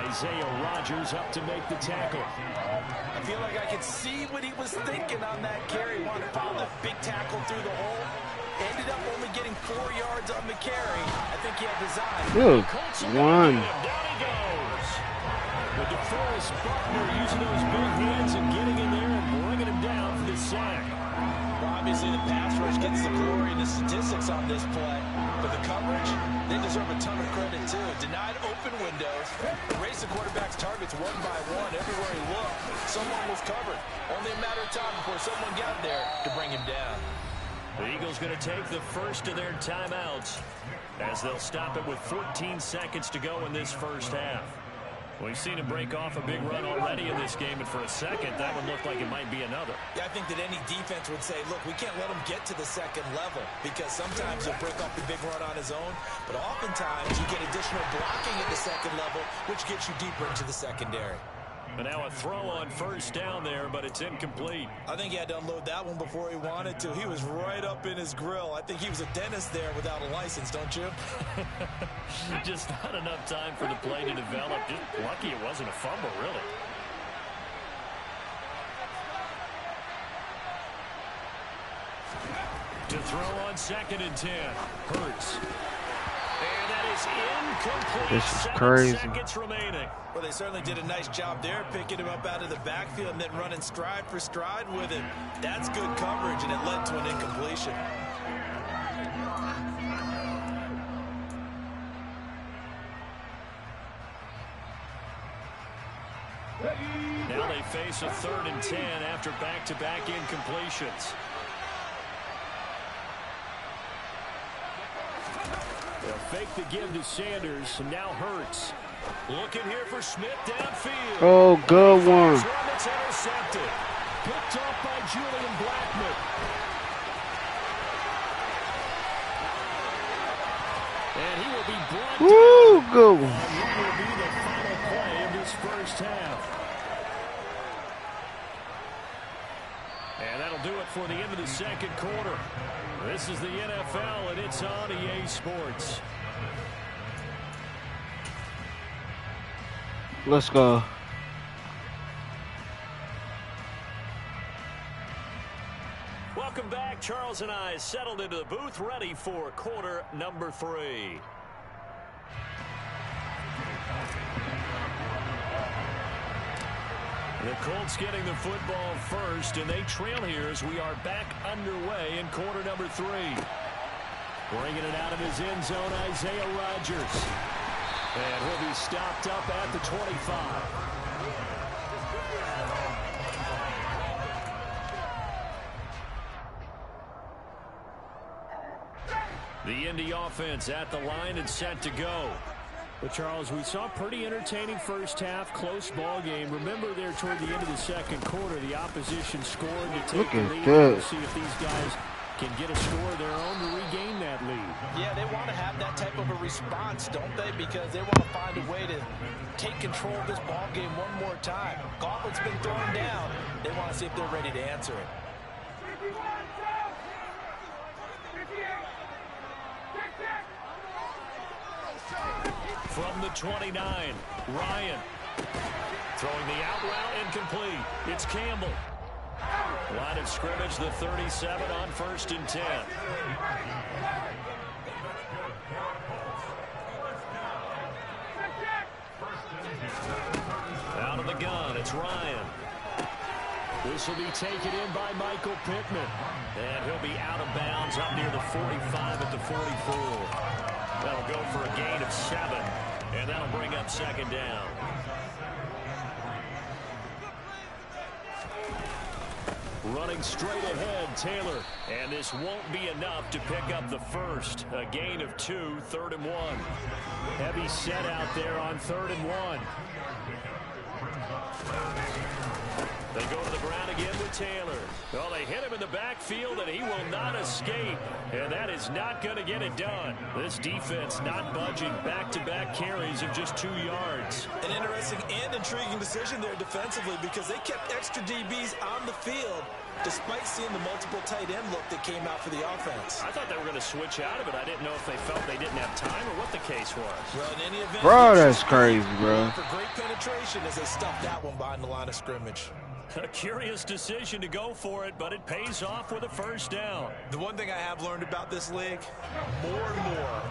Isaiah Rodgers up to make the tackle. I feel like I could see what he was thinking on that carry. Wanted to follow that big tackle through the hole. Ended up only getting 4 yards on the carry. I think he had design. Good one. Down he goes. But DeForest Buckner using those big hands and getting in there and bringing him down for the sack. Well, obviously the pass rush gets the glory and the statistics on this play. But the coverage, they deserve a ton of credit too. Denied open windows, erased the quarterback's targets one by one. Everywhere he looked, someone was covered. Only a matter of time before someone got there to bring him down. The Eagles going to take the first of their timeouts as they'll stop it with 14 seconds to go in this first half. We've seen him break off a big run already in this game, and for a second, that one looked like it might be another. Yeah, I think that any defense would say, look, we can't let him get to the 2nd level, because sometimes he'll break off a big run on his own, but oftentimes you get additional blocking at the 2nd level, which gets you deeper into the secondary. But now a throw on 1st down there, but it's incomplete. I think he had to unload that one before he wanted to. He was right up in his grill. I think he was a dentist there without a license, don't you? Just not enough time for the play to develop. Just lucky it wasn't a fumble, really. To throw on 2nd and 10. Hurts. And that is incomplete. This is crazy. 7 seconds remaining. Well, they certainly did a nice job there, picking him up out of the backfield and then running stride for stride with him. That's good coverage, and it led to an incompletion. Now they face a 3rd and 10 after back-to-back incompletions. They'll fake the give to Sanders, and now Hurts. Looking here for Smith downfield. Oh, good one. That's intercepted. Picked off by Julian Blackman. And he will be brought down. Woo, good one. And what will be the final play of this first half. And that'll do it for the end of the 2nd quarter. This is the NFL, and it's on EA Sports. Let's go. Welcome back. Charles and I settled into the booth, ready for quarter number 3. The Colts getting the football first, and they trail here as we are back underway in quarter number 3. Bringing it out of his end zone, Isaiah Rodgers. And he'll be stopped up at the 25. The Indy offense at the line and set to go. Well, Charles, we saw a pretty entertaining first half, close ball game. Remember there toward the end of the second quarter, the opposition scored to take the lead. We'll see if these guys can get a score of their own to regain that lead. Yeah, they want to have that type of a response, don't they? Because they want to find a way to take control of this ball game one more time. Gauntlet's been thrown down. They want to see if they're ready to answer it. From the 29, Ryan. Throwing the out route incomplete. It's Campbell. Line of scrimmage, the 37 on 1st and 10. Out of the gun, it's Ryan. This will be taken in by Michael Pittman. And he'll be out of bounds up near the 45 at the 44. That'll go for a gain of 7, and that'll bring up 2nd down. Running straight ahead, Taylor. And this won't be enough to pick up the first. A gain of 2, 3rd and 1. Heavy set out there on 3rd and 1. They go to the ground again with Taylor. Well, they hit him in the backfield, and he will not escape. And that is not going to get it done. This defense not budging. Back-to-back carries of just 2 yards. An interesting and intriguing decision there defensively because they kept extra DBs on the field despite seeing the multiple tight end look that came out for the offense. I thought they were going to switch out of it. I didn't know if they felt they didn't have time or what the case was. Well, in any event, bro, that's crazy, bro. For great penetration as they stuffed that one behind the line of scrimmage. A curious decision to go for it, but it pays off with a 1st down. The one thing I have learned about this league, more and more,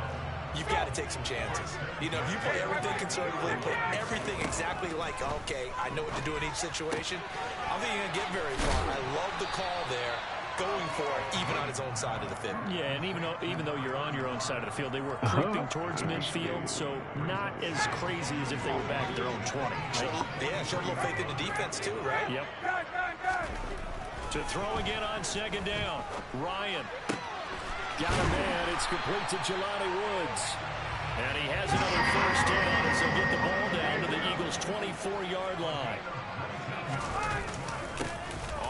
you've got to take some chances. You know, if you play everything conservatively, play everything exactly like, okay, I know what to do in each situation, I don't think you're going to get very far. I love the call there, going for it, even on his own side of the field. Yeah, and even though you're on your own side of the field, they were creeping towards midfield, so not as crazy as if they were back at their own 20. Right? Yeah, showed a little faith in the defense too, right? Yep. To throw again on 2nd down, Ryan. Got a man, it's complete to Jelani Woods. And he has another 1st down as he'll get the ball down to the Eagles' 24-yard line.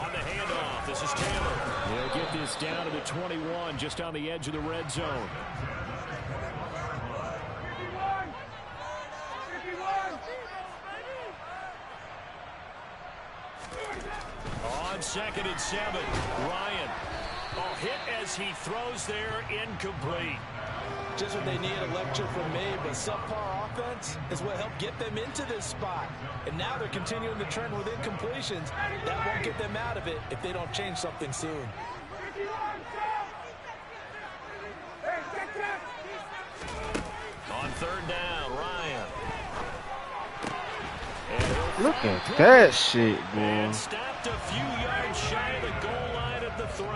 On the handoff, this is Taylor. He'll get this down to the 21, just on the edge of the red zone. On 2nd and 7, Ryan. Oh, hit as he throws there, incomplete. Just what they need, a lecture from me, but subpar offense is what helped get them into this spot. And now they're continuing the trend with incompletions. That won't get them out of it if they don't change something soon. On 3rd down, Ryan. Look at that shit, man. And stopped a few yards shy of the goal line at the 3.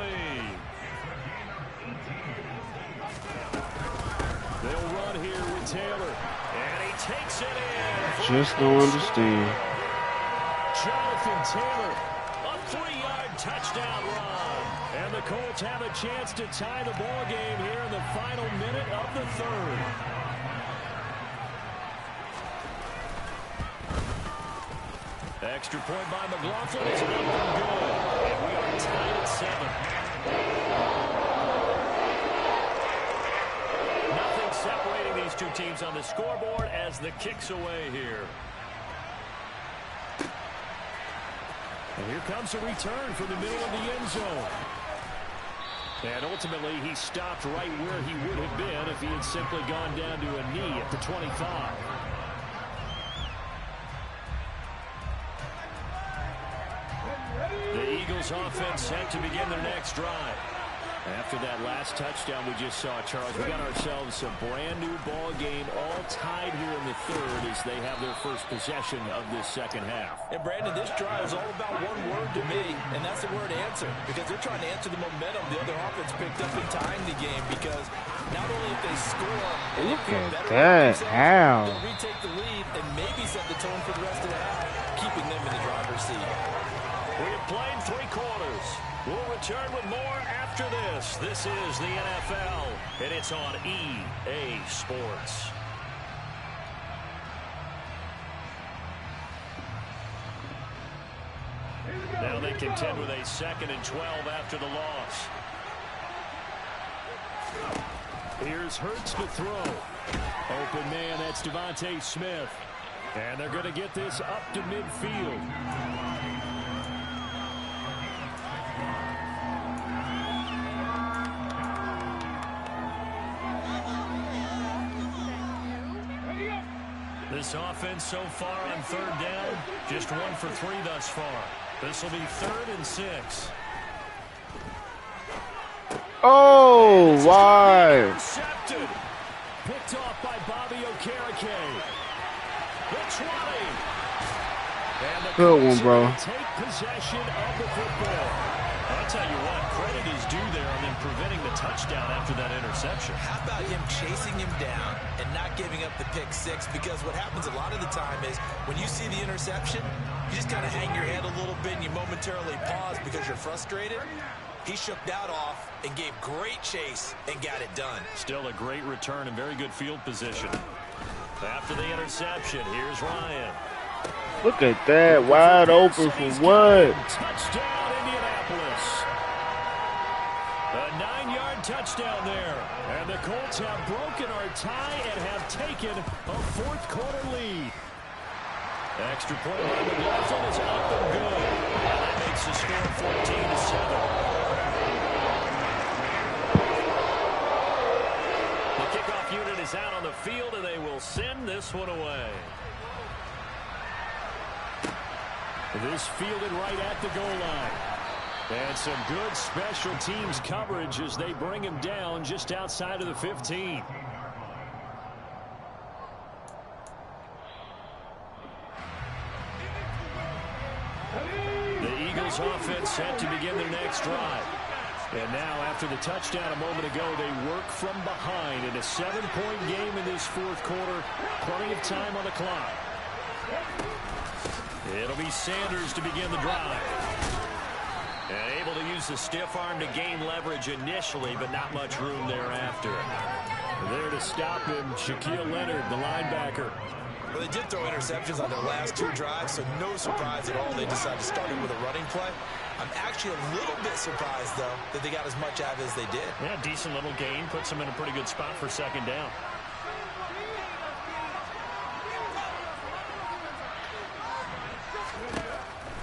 They'll run here with Taylor. And he takes it in. Just don't understand. Jonathan Taylor, a 3-yard touchdown run. And the Colts have a chance to tie the ball game here in the final minute of the 3rd. Extra point by McLaughlin is up and good. And we are tied at 7. Nothing separating these two teams on the scoreboard as the kick's away here. And here comes a return from the middle of the end zone. And ultimately, he stopped right where he would have been if he had simply gone down to a knee at the 25. The Eagles offense set to begin their next drive. After that last touchdown we just saw, Charles, we got ourselves a brand new ball game, all tied here in the 3rd as they have their first possession of this 2nd half. And Brandon, this drive is all about one word to me, and that's the word answer, because they're trying to answer the momentum the other offense picked up in tying the game, because not only if they score, look at that, how they'll retake the lead and maybe set the tone for the rest of the half, keeping them in the driver's seat. We have played 3 quarters. We'll return with more after this. This is the NFL, and it's on EA Sports. And contend with a 2nd and 12 after the loss. Here's Hurts to throw. Open man, that's Devontae Smith. And they're going to get this up to midfield. This offense so far on 3rd down, just 1 for 3 thus far. This will be 3rd and 6. Oh, why? Intercepted. Picked off by Bobby Okereke. The 20. And the Good one, bro. take possession of the football. I'll tell you what, credit is due there on them preventing the touchdown after that interception. How about him chasing him down and not giving up the pick 6? Because what happens a lot of the time is when you see the interception, you just kind of hang your head a little bit and you momentarily pause because you're frustrated. He shook that off and gave great chase and got it done. Still a great return and very good field position. After the interception, here's Ryan. Look at that, wide open for what? Touchdown, Indianapolis. A 9-yard touchdown there. And the Colts have broken our tie and have taken a 4th quarter lead. Extra point by McLaughlin is up and good. And that makes the score 14-7. The kickoff unit is out on the field, and they will send this one away. This fielded right at the goal line. And some good special teams coverage as they bring him down just outside of the 15. The Eagles offense set to begin their next drive. And now, after the touchdown a moment ago, they work from behind in a 7-point game in this 4th quarter. Plenty of time on the clock. It'll be Sanders to begin the drive. And able to use the stiff arm to gain leverage initially, but not much room thereafter. There to stop him, Shaquille Leonard, the linebacker. Well, they did throw interceptions on their last 2 drives, so no surprise at all they decided to start it with a running play. I'm actually a little bit surprised, though, that they got as much out as they did. Yeah, decent little gain. Puts them in a pretty good spot for 2nd down.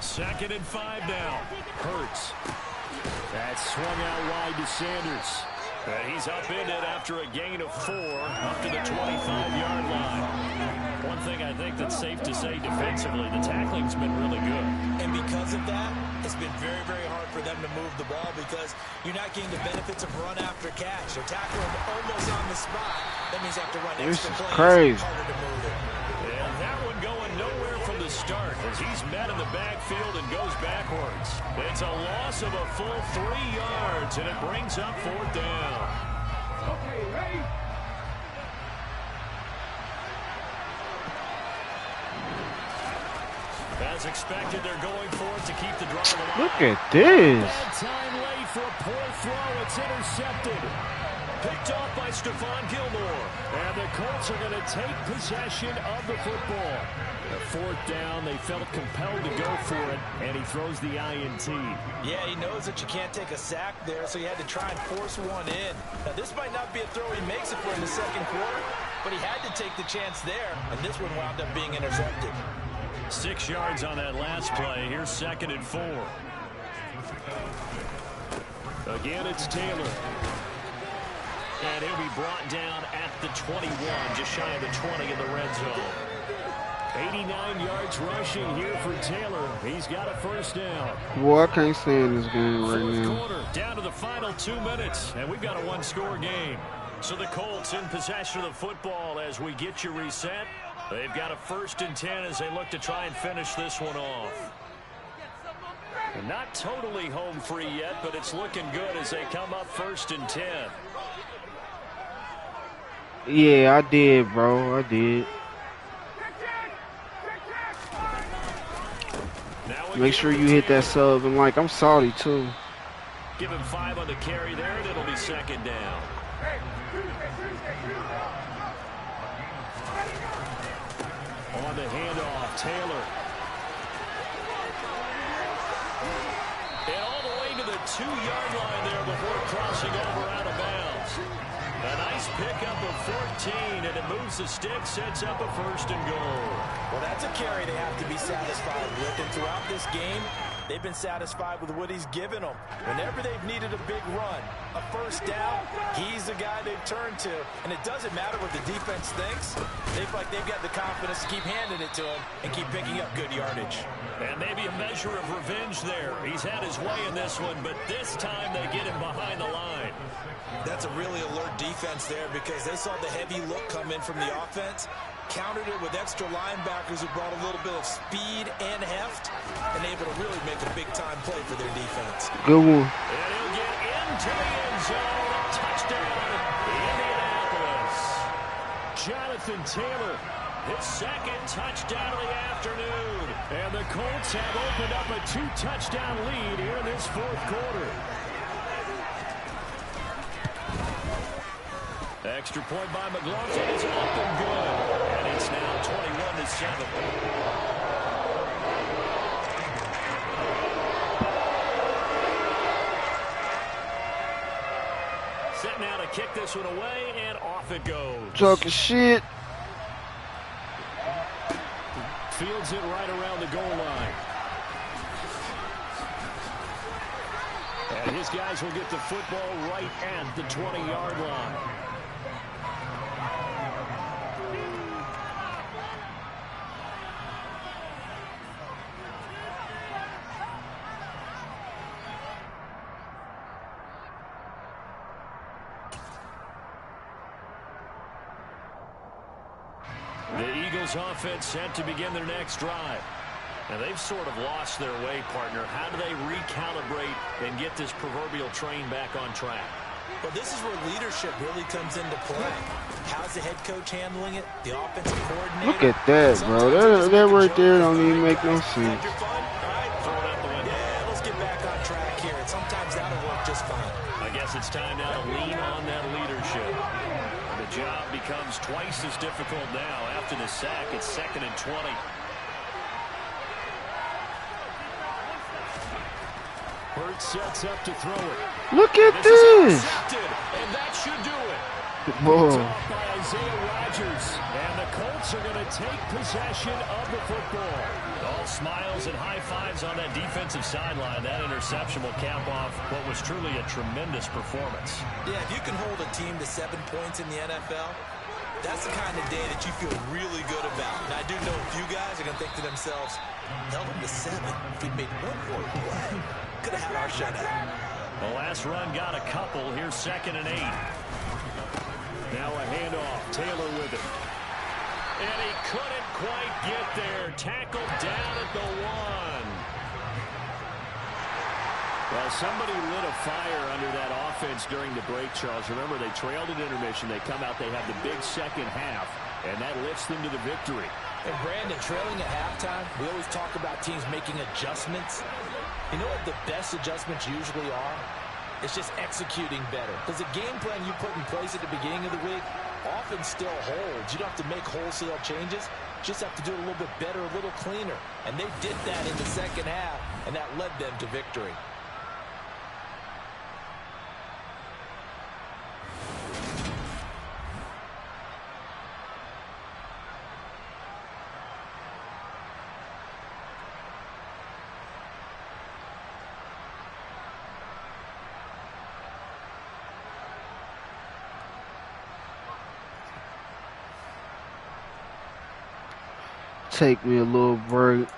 Second and 5 now. Hurts. That's swung out wide to Sanders. And he's upended after a gain of 4 up to the 25-yard line. One thing I think that's safe to say defensively, the tackling's been really good. And because of that, it's been very, very hard for them to move the ball because you're not getting the benefits of run after catch. They're tackling almost on the spot. That means you have to run extra plays. Crazy. Harder to move it. And that one going nowhere from the start as he's met in the backfield and goes backwards. It's a loss of a full 3 yards, and it brings up 4th down. Okay, ready? As expected, they're going for it to keep the drive alive. Look at this. Bad time late for a poor throw. It's intercepted. Picked off by Stephon Gilmore. And the Colts are going to take possession of the football. The 4th down, they felt compelled to go for it, and he throws the INT. Yeah, he knows that you can't take a sack there, so he had to try and force one in. Now, this might not be a throw he makes it for in the 2nd quarter, but he had to take the chance there, and this one wound up being intercepted. 6 yards on that last play. Here's 2nd and 4. Again, it's Taylor. And he'll be brought down at the 21, just shy of the 20 in the red zone. 89 yards rushing here for Taylor. He's got a 1st down. Boy, I can't stand this game right 4th now. quarter, down to the final 2 minutes, and we've got a 1-score game. So the Colts in possession of the football as we get you reset. They've got a 1st and 10 as they look to try and finish this one off. And not totally home free yet, but it's looking good as they come up 1st and 10. Yeah, I did, bro. I did. Make sure you hit that sub and like. I'm salty too. Give him 5 on the carry there, and it'll be 2nd down. On the handoff, Taylor. 2-yard line there before crossing over out of bounds. A nice pickup of 14, and it moves the stick, sets up a 1st and goal. Well, that's a carry they have to be satisfied with, and throughout this game, they've been satisfied with what he's given them. Whenever they've needed a big run, a 1st down, he's the guy they've turned to. And it doesn't matter what the defense thinks. They feel like they've got the confidence to keep handing it to him and keep picking up good yardage. And maybe a measure of revenge there. He's had his way in this one, but this time they get him behind the line. That's a really alert defense there because they saw the heavy look come in from the offense, countered it with extra linebackers who brought a little bit of speed and heft, and able to really make a big-time play for their defense. Good one. And he'll get into the end zone. Touchdown, Indianapolis. Jonathan Taylor, his 2nd touchdown of the afternoon. And the Colts have opened up a 2-touchdown lead here in this 4th quarter. Extra point by McLaughlin is up and good. And it's now 21-7. Set now to kick this one away, and off it goes. Talking shit. Fields it right around the goal line. And his guys will get the football right at the 20-yard line. The Eagles offense set to begin their next drive. And they've sort of lost their way, partner. How do they recalibrate and get this proverbial train back on track? Well, this is where leadership really comes into play. How's the head coach handling it? The offensive coordinator? Look at that, bro. That right there don't even make no sense. Yeah, let's get back on track here. And sometimes that'll work just fine. I guess it's time now to lean on that leadership. The job becomes twice as difficult now. After the sack, it's 2nd and 20. Hurts sets up to throw it. Look at This is this. intercepted, and that should do it. Whoa. Picked off by Isaiah Rodgers, and the Colts are going to take possession of the football. All smiles and high fives on that defensive sideline. That interception will cap off what was truly a tremendous performance. Yeah, if you can hold a team to 7 points in the NFL, that's the kind of day that you feel really good about. And I do know a few guys are going to think to themselves, held them to 7. If we'd made one more play, could have had our shutout. The last run got a couple. Here's 2nd and 8. Now a handoff. Taylor with it. And he couldn't quite get there. Tackled down at the 1. Well, somebody lit a fire under that offense during the break, Charles. Remember, they trailed at intermission. They come out, they have the big second half, and that lifts them to the victory. And Brandon, trailing at halftime, we always talk about teams making adjustments. You know what the best adjustments usually are? It's just executing better. Because the game plan you put in place at the beginning of the week often still holds. You don't have to make wholesale changes. Just have to do it a little bit better, a little cleaner. And they did that in the second half, and that led them to victory. Take me a little break.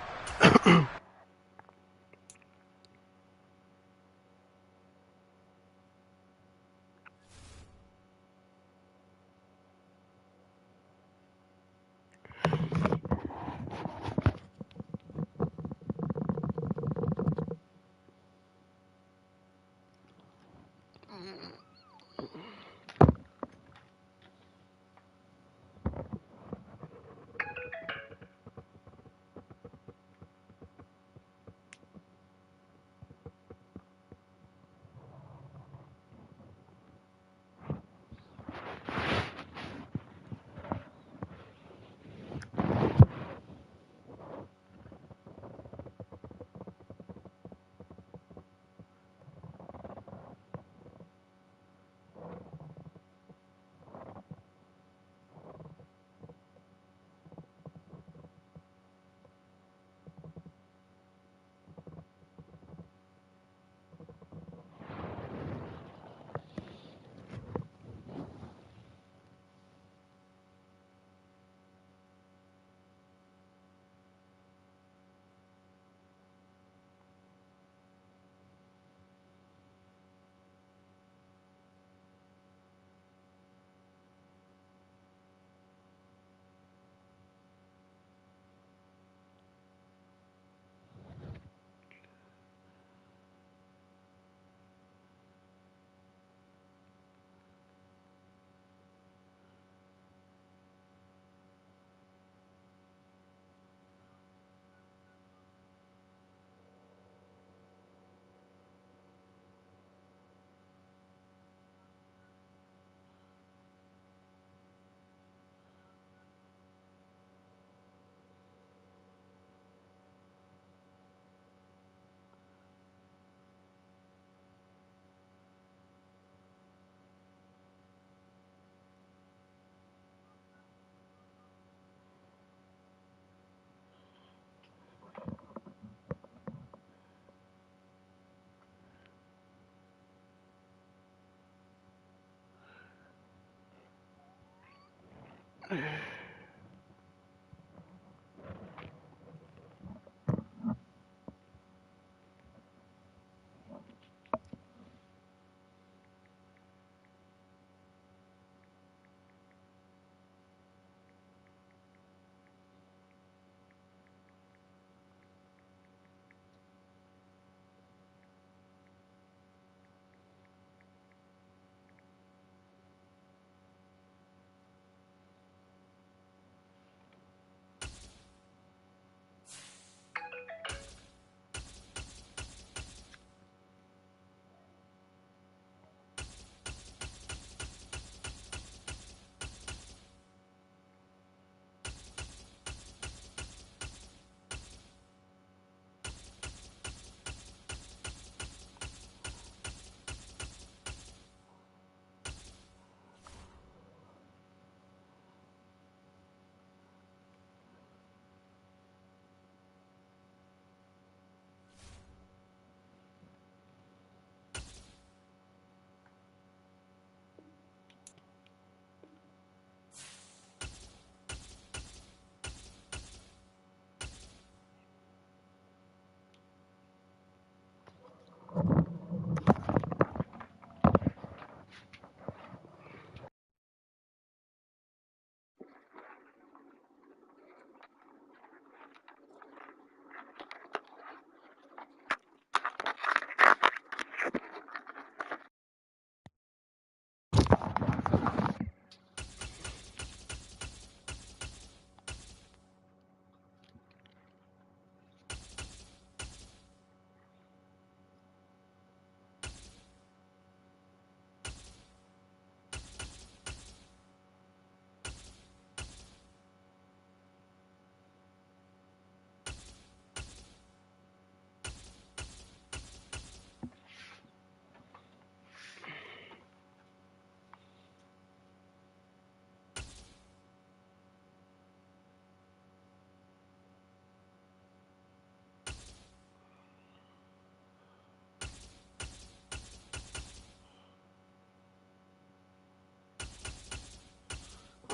I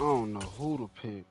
don't know who to pick.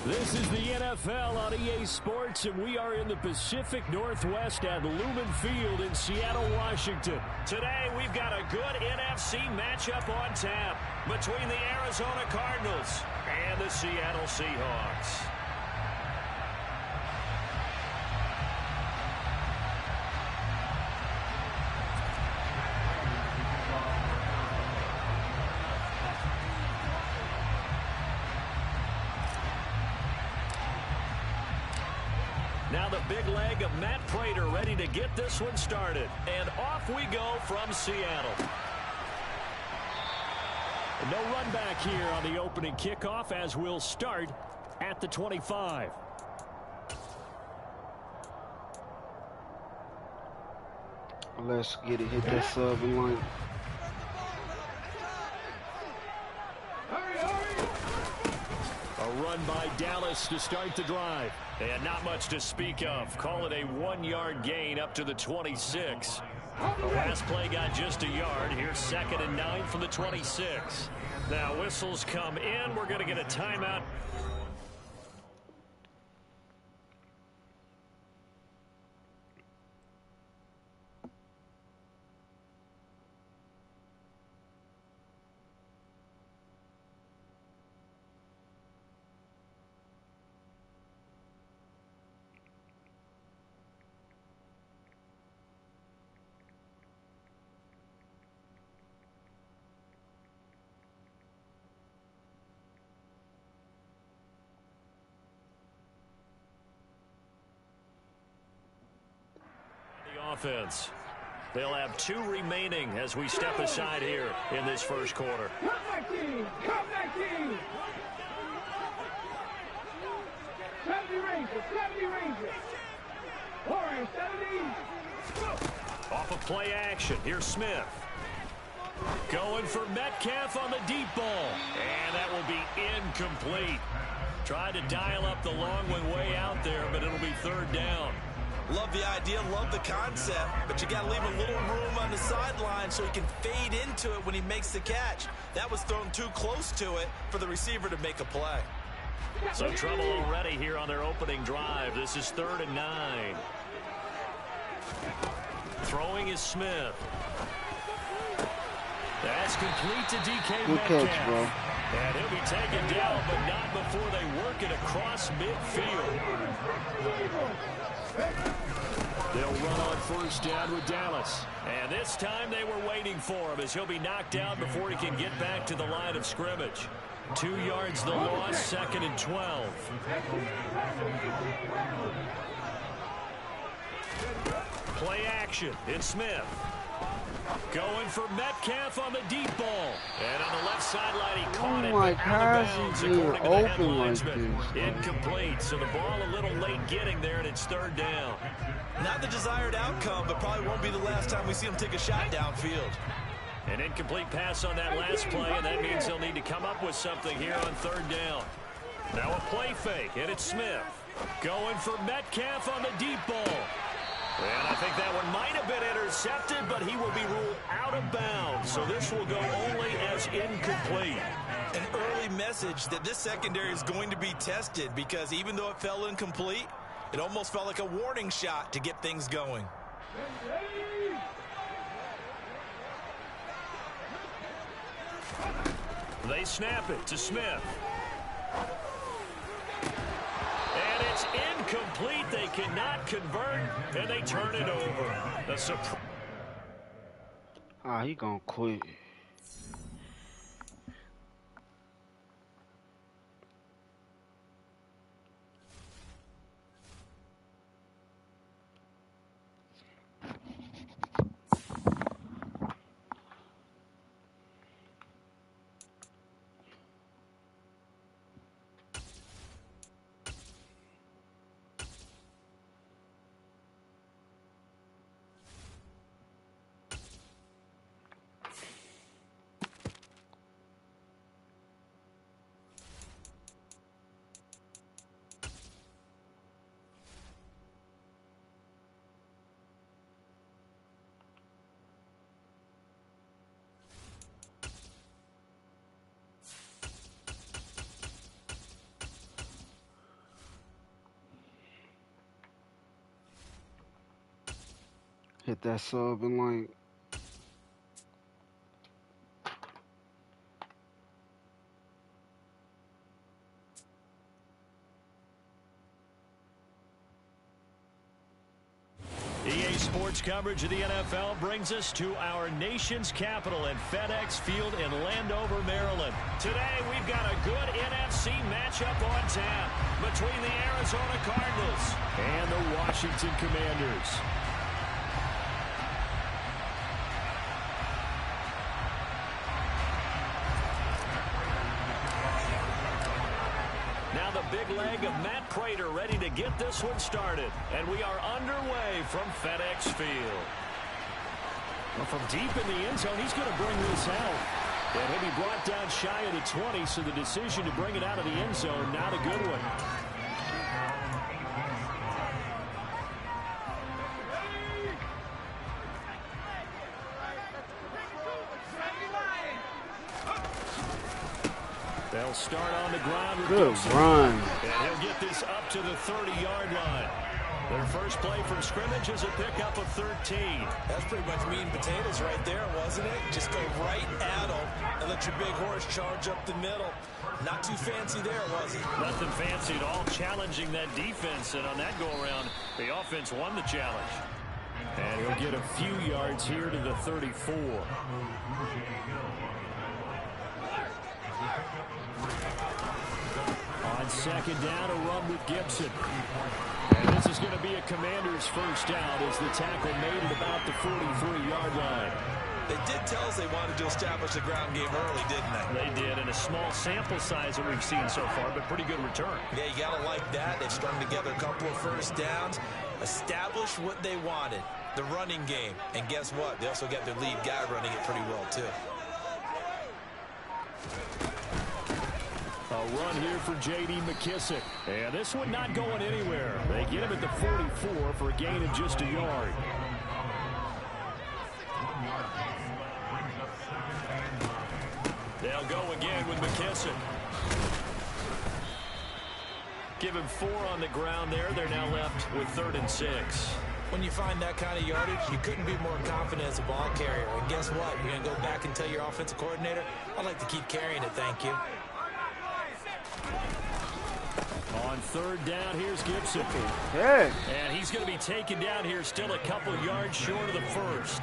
This is the NFL on EA Sports, and we are in the Pacific Northwest at Lumen Field in Seattle, Washington. Today, we've got a good NFC matchup on tap between the Arizona Cardinals and the Seattle Seahawks. Now the big leg of Matt Prater ready to get this one started. And off we go from Seattle. No run back here on the opening kickoff as we'll start at the 25. Let's get it. Hit that sub and line. A run by Dallas to start the drive. And not much to speak of. Call it a 1-yard gain up to the 26. The last play got just a yard. Here's 2nd and 9 from the 26. Now whistles come in. We're going to get a timeout. offense. They'll have 2 remaining as we step aside here in this first quarter. Come back team! Come back team! 70 Rangers! 70 Rangers! Orange, 70! Off of play action. Here's Smith. Going for Metcalf on the deep ball. And that will be incomplete. Tried to dial up the long one way out there, but it'll be 3rd down. Love the idea, love the concept, but you got to leave a little room on the sideline so he can fade into it when he makes the catch. That was thrown too close to it for the receiver to make a play. So trouble already here on their opening drive. This is 3rd and 9. Throwing is Smith. That's complete to DK Good Metcalf. catch, bro. And he'll be taken down, but not before they work it across midfield. They'll run on 1st down with Dallas. And this time they were waiting for him as he'll be knocked down before he can get back to the line of scrimmage. 2 yards the loss, 2nd and 12. Play action. It's Smith. Going for Metcalf on the deep ball. And on the left sideline, he caught it. Like, Out of how's bounds, he being according to the open like headlinesman. this? Incomplete. So the ball a little late getting there, and it's 3rd down. Not the desired outcome, but probably won't be the last time we see him take a shot downfield. An incomplete pass on that last play, and that means he'll need to come up with something here on 3rd down. Now a play fake, and it's Smith. Going for Metcalf on the deep ball. And I think that one might have been intercepted, but he will be ruled out of bounds. So this will go only as incomplete. An early message that this secondary is going to be tested because even though it fell incomplete, it almost felt like a warning shot to get things going. They snap it to Smith. And it's incomplete. They cannot convert, and they turn it over. The surprise. Ah, he gonna quit. Hit that sub and like. EA Sports coverage of the NFL brings us to our nation's capital at FedEx Field in Landover, Maryland. Today, we've got a good NFC matchup on tap between the Arizona Cardinals and the Washington Commanders. Now the big leg of Matt Prater ready to get this one started. And we are underway from FedEx Field. Well, from deep in the end zone, he's going to bring this out. And he'll be brought down shy of the 20, so the decision to bring it out of the end zone, not a good one. They'll start on the ground with Good Gibson. run. And he'll get this up to the 30-yard line. Their first play from scrimmage is a pickup of 13. That's pretty much meat and potatoes right there, wasn't it? Just go right at them and let your big horse charge up the middle. Not too fancy there, was it? Nothing fancy at all, challenging that defense. And on that go-around, the offense won the challenge. And he'll get a few yards here to the 34. On second down, a run with Gibson. And this is going to be a Commander's first down as the tackle made at about the 43-yard line. They did tell us they wanted to establish the ground game early, didn't they? They did, in a small sample size that we've seen so far, but pretty good return. Yeah, you got to like that. They've strung together a couple of first downs, established what they wanted, the running game. And guess what? They also got their lead guy running it pretty well, too. A run here for J.D. McKissick. And this one not going anywhere. They get him at the 44 for a gain of just a yard. They'll go again with McKissick. Give him 4 on the ground there. They're now left with 3rd and 6. When you find that kind of yardage, you couldn't be more confident as a ball carrier. And guess what? You're going to go back and tell your offensive coordinator, I'd like to keep carrying it, thank you. On 3rd down, here's Gibson. Hey. And he's going to be taken down here, still a couple yards short of the first.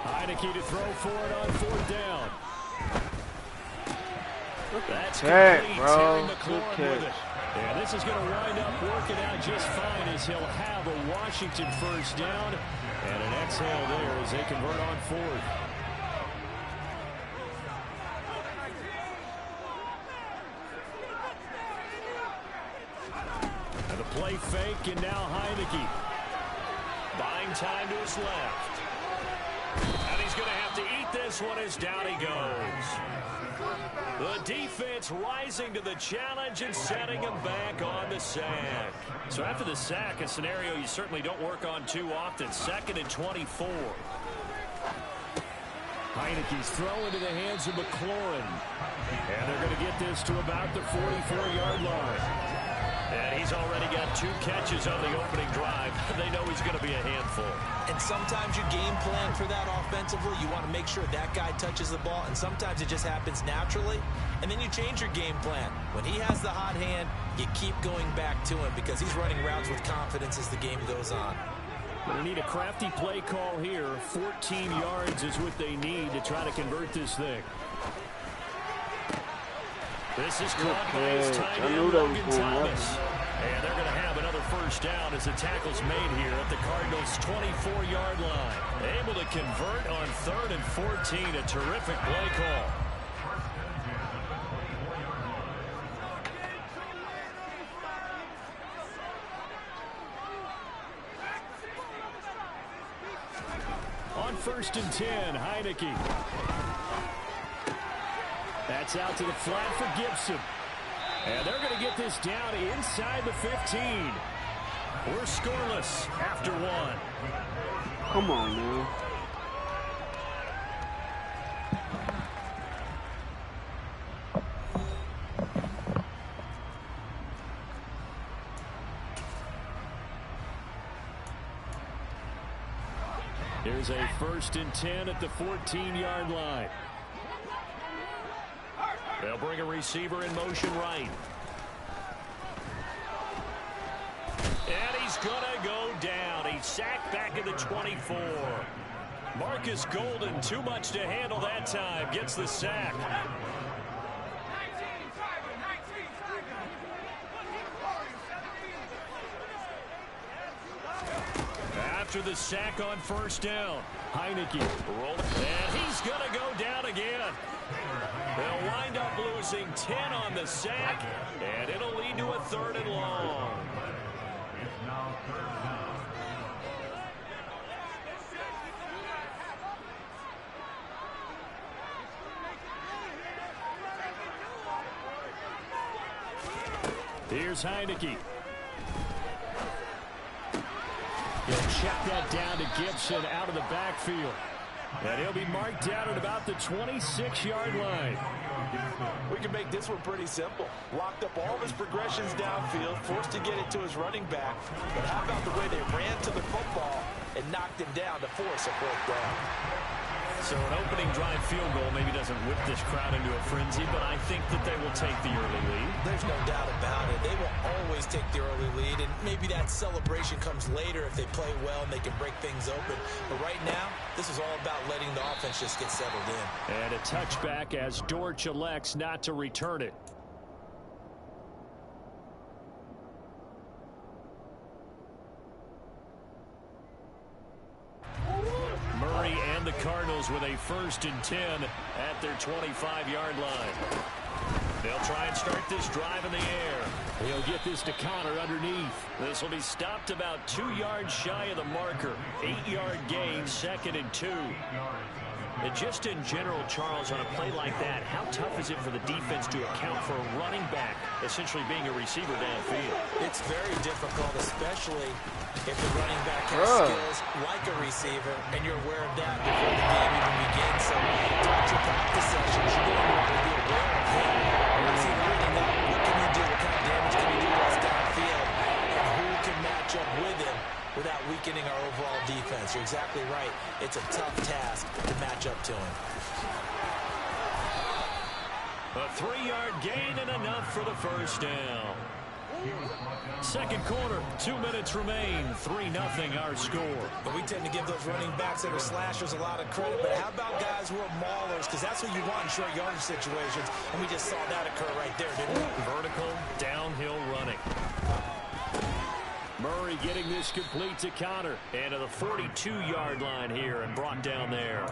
Heineke to throw for it on 4th down. That's complete. Terry McLaurin with it. And this is going to wind up working out just fine as he'll have a Washington first down. And an exhale there as they convert on 4th. And the play fake, and now Heineke buying time to his left. And he's going to have to eat this one as down he goes. The defense rising to the challenge and setting him back on the sack. So after the sack, a scenario you certainly don't work on too often. 2nd and 24. Heineke's throw into the hands of McLaurin. And they're going to get this to about the 44-yard line. And he's already got 2 catches on the opening drive. They know he's going to be a handful. And sometimes you game plan for that offensively. You want to make sure that guy touches the ball, and sometimes it just happens naturally. And then you change your game plan. When he has the hot hand, you keep going back to him because he's running routes with confidence as the game goes on. They need a crafty play call here. 14 yards is what they need to try to convert this thing. This is caught by his tight end, Logan Thomas. And they're going to have another first down as the tackle's made here at the Cardinals' 24-yard line. Able to convert on 3rd and 14. A terrific play call. On 1st and 10, Heineke. That's out to the flat for Gibson. And they're going to get this down inside the 15. We're scoreless after 1. Come on, man. Here's a 1st and 10 at the 14-yard line. They'll bring a receiver in motion right. And he's going to go down. He's sacked back at the 24. Marcus Golden, too much to handle that time, gets the sack. After the sack on 1st down, Heineke rolling. And he's going to go down again. They'll wind up losing 10 on the sack, and it'll lead to a 3rd and long. Here's Heineke. He'll check that down to Gibson out of the backfield. And he'll be marked down at about the 26-yard line. We can make this one pretty simple. Locked up all of his progressions downfield, forced to get it to his running back. But how about the way they ran to the football and knocked him down to force a 4th down? So an opening drive field goal maybe doesn't whip this crowd into a frenzy, but I think that they will take the early lead. There's no doubt about it. They will always take the early lead, and maybe that celebration comes later if they play well and they can break things open. But right now, this is all about letting the offense just get settled in. And a touchback as Dortch elects not to return it. Murray and the Cardinals with a 1st and 10 at their 25-yard line. They'll try and start this drive in the air. He'll get this to Connor underneath. This will be stopped about 2 yards shy of the marker. 8-yard gain, 2nd and 2. And just in general, Charles, on a play like that, how tough is it for the defense to account for a running back essentially being a receiver downfield? It's very difficult, especially if the running back has skills like a receiver, and you're aware of that before the game even begins. So throughout your practice sessions, you're going to want to be aware of him. Once he's running out, what can you do? What kind of damage can you do to us downfield? And who can match up with him without weakening our overall defense? You're exactly right. It's a tough task to match up to him. A 3-yard gain and enough for the 1st down. Second quarter, 2 minutes remain. 3-0 our score. But we tend to give those running backs that are slashers a lot of credit. But how about guys who are maulers? Because that's what you want in short yardage situations. And we just saw that occur right there, didn't we? Vertical, downhill running. Murray getting this complete to Connor. And to the 42-yard line here and brought down there.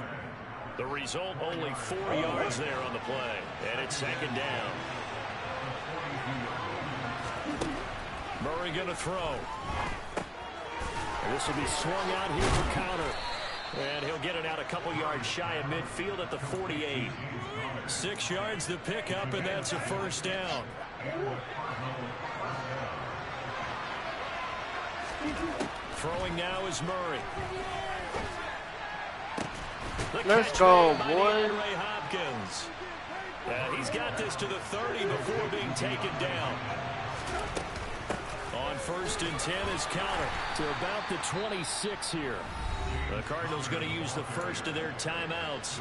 The result, only 4 yards there on the play. And it's 2nd down. Murray going to throw. And this will be swung out here for Connor. And he'll get it out a couple yards shy of midfield at the 48. 6 yards to pick up, and that's a 1st down. Throwing now is Murray. Let's go, boy. Ray Hopkins. He's got this to the 30 before being taken down. On 1st and 10 is Connor to about the 26 here. The Cardinals going to use the first of their timeouts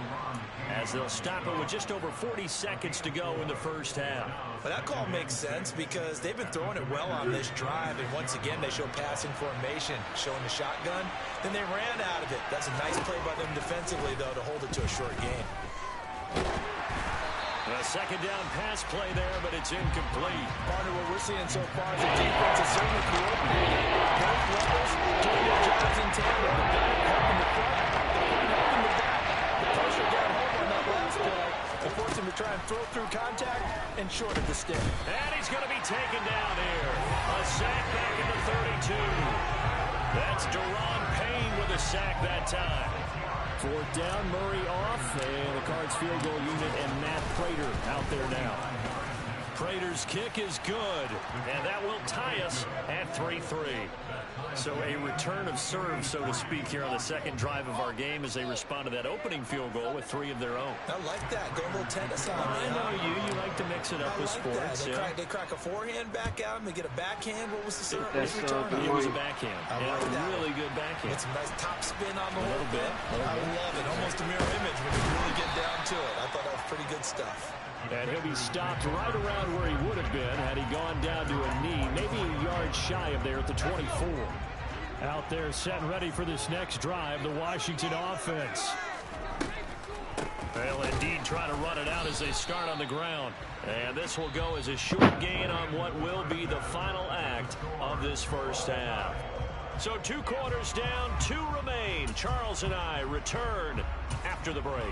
as they'll stop it with just over 40 seconds to go in the 1st half. Well, that call makes sense because they've been throwing it well on this drive, and once again they show passing formation, showing the shotgun. Then they ran out of it. That's a nice play by them defensively, though, to hold it to a short gain. A 2nd down pass play there, but it's incomplete. Partner, what we're seeing so far is the defense is certainly coordinated. Both levels doing their jobs in tandem. The back helping the front, the front helping the back. The pressure got home on that last play. They forced him to try and throw through contact and short of the stick. And he's going to be taken down here. A sack back in the 32. That's Deron Payne with a sack that time. 4th down, Murray off, and the Cards field goal unit and Matt Prater out there now. Prater's kick is good, and that will tie us at 3-3. So a return of serve, so to speak, here on the 2nd drive of our game as they respond to that opening field goal with 3 of their own. I like that. Go a little tennis on me. I know you. You like to mix it up with sports. They crack a forehand back at him. They get a backhand. What was the serve? It was a backhand. Really good backhand. It's a nice top spin on the little bit. I love it. Almost a mirror image when you really get down to it. I thought that was pretty good stuff. And he'll be stopped right around where he would have been had he gone down to a knee, maybe a yard shy of there at the 24. Out there set and ready for this next drive, the Washington offense. They'll indeed try to run it out as they start on the ground. And this will go as a short gain on what will be the final act of this 1st half. So 2 quarters down, 2 remain. Charles and I return after the break.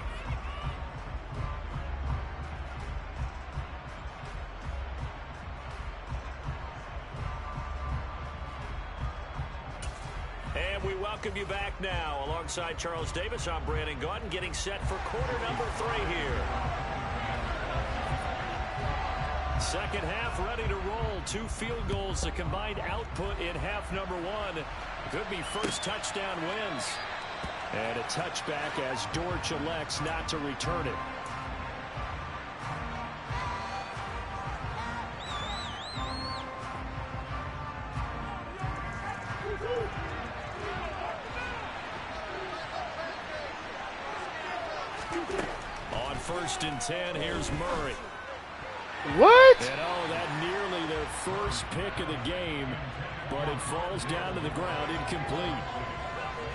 And we welcome you back now. Alongside Charles Davis, I'm Brandon Gaudin, getting set for quarter number 3 here. 2nd half ready to roll. 2 field goals, the combined output in half number 1. Could be first touchdown wins. And a touchback as Dortch elects not to return it. first and 10. Here's Murray. What? And that nearly their first pick of the game, but it falls down to the ground incomplete.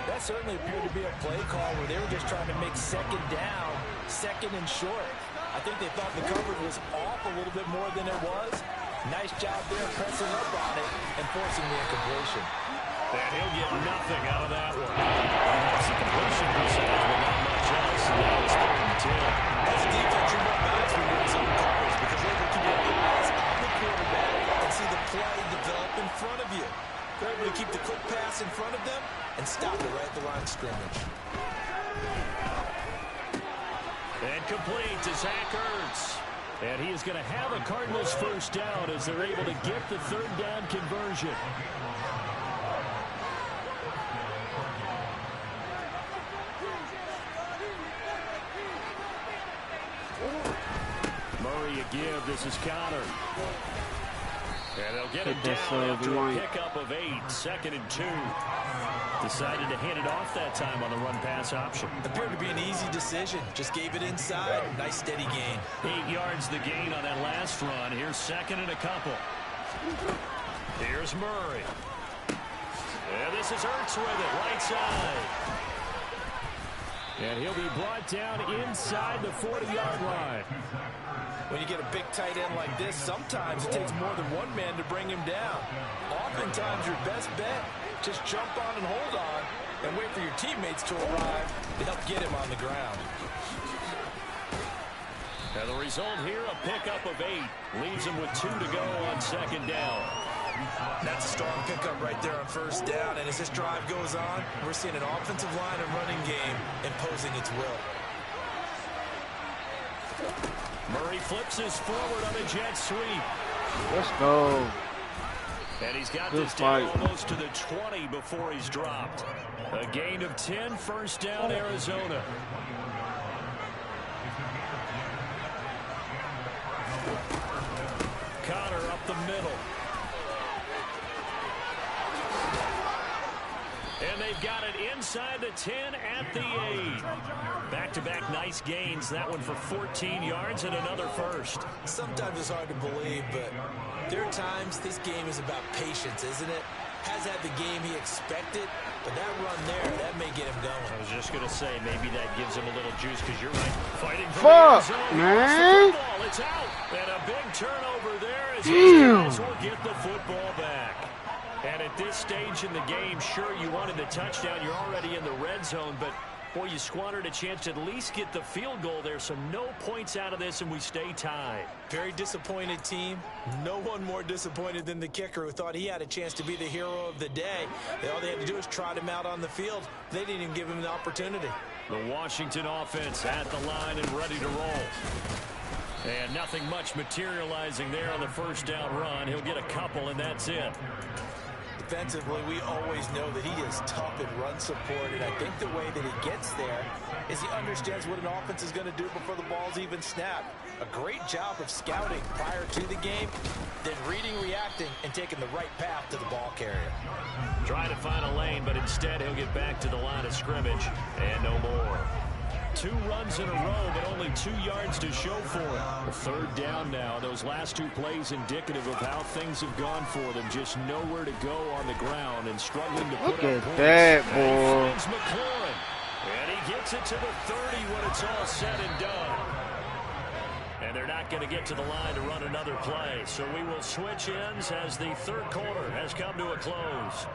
That certainly appeared to be a play call where they were just trying to make second down, second and short. I think they thought the coverage was off a little bit more than it was. Nice job there pressing up on it and forcing the incompletion. And he'll get nothing out of that one. That's the completion percentage, but not much else. And that was 3rd and 10. That's defense you want bounced when you're in zone coverage because they're able to keep your eyes on the quarterback and see the play develop in front of you. They're able to keep the quick pass in front of them and stop it right at the line of scrimmage. And complete to Zach Ertz. And he is going to have a Cardinals first down as they're able to get the 3rd down conversion. Murray a give. This is Connor. And they'll get it down after a pickup of 8. 2nd and 2. Decided to hand it off that time on the run-pass option. Appeared to be an easy decision. Just gave it inside. Nice steady gain. 8 yards the gain on that last run. Here's 2nd and a couple. Here's Murray. And this is Ertz with it, right side. And he'll be brought down inside the 40-yard line. When you get a big tight end like this, sometimes it takes more than one man to bring him down. Oftentimes, your best bet, just jump on and hold on and wait for your teammates to arrive to help get him on the ground. And the result here, a pickup of 8. Leaves him with 2 to go on 2nd down. That's a strong pickup right there on 1st down. And as this drive goes on, we're seeing an offensive line and running game imposing its will. Murray flips his forward on a jet sweep. Let's go. And he's got this down almost to the 20 before he's dropped. A gain of 10, 1st down, Arizona. Connor up the middle. And they've got it inside the 10 at the 8. Back-to-back nice gains. That one for 14 yards and another first. Sometimes it's hard to believe, but there are times this game is about patience, isn't it? Has had the game he expected, but that run there, that may get him going. I was just going to say, maybe that gives him a little juice because you're right. Fighting for Fuck, the end zone. man. It's out. And a big turnover there as his guys will get the football back. And at this stage in the game, sure, you wanted the touchdown. You're already in the red zone, but, boy, you squandered a chance to at least get the field goal there, so no points out of this, and we stay tied. Very disappointed team. No one more disappointed than the kicker who thought he had a chance to be the hero of the day. All they had to do was trot him out on the field. They didn't even give him the opportunity. The Washington offense at the line and ready to roll. And nothing much materializing there on the 1st down run. He'll get a couple, and that's it. Defensively, we always know that he is tough in run support, and I think the way that he gets there is he understands what an offense is going to do before the ball's even snapped. A great job of scouting prior to the game, then reading, reacting, and taking the right path to the ball carrier. Trying to find a lane, but instead he'll get back to the line of scrimmage, and no more. 2 runs in a row, but only 2 yards to show for it. A 3rd down now. Those last 2 plays indicative of how things have gone for them. Just nowhere to go on the ground and struggling to put up points. Look at that, boy. And McLaurin. And he gets it to the 30 when it's all said and done. And they're not going to get to the line to run another play. So we will switch ends as the 3rd quarter has come to a close.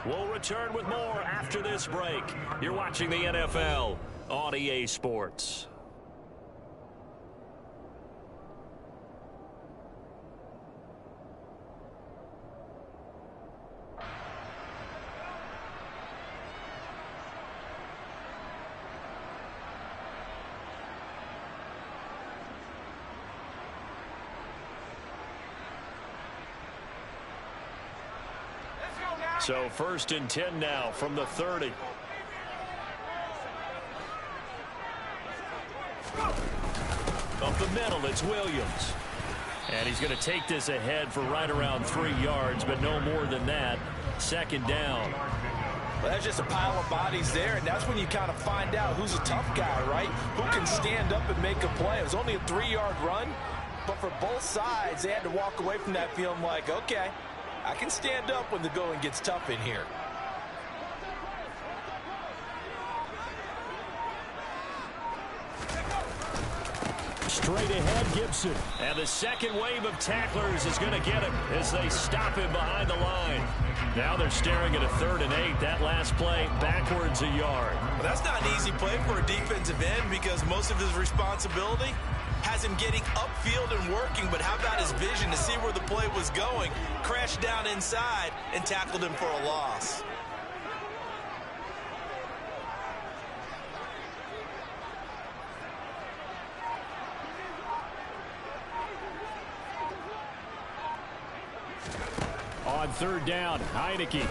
We'll return with more after this break. You're watching the NFL on EA Sports. So 1st and 10 now from the 30. Up the middle, it's Williams. And he's going to take this ahead for right around 3 yards, but no more than that. 2nd down. Well, that's just a pile of bodies there, and that's when you kind of find out who's a tough guy, right? Who can stand up and make a play. It was only a 3-yard run, but for both sides, they had to walk away from that feeling like, okay, I can stand up when the going gets tough in here. Straight ahead, Gibson. And the second wave of tacklers is going to get him as they stop him behind the line. Now they're staring at a 3rd and 8. That last play backwards a yard. Well, that's not an easy play for a defensive end because most of his responsibility has him getting upfield and working, but how about his vision to see where the play was going, crashed down inside, and tackled him for a loss. On 3rd down, Heineke.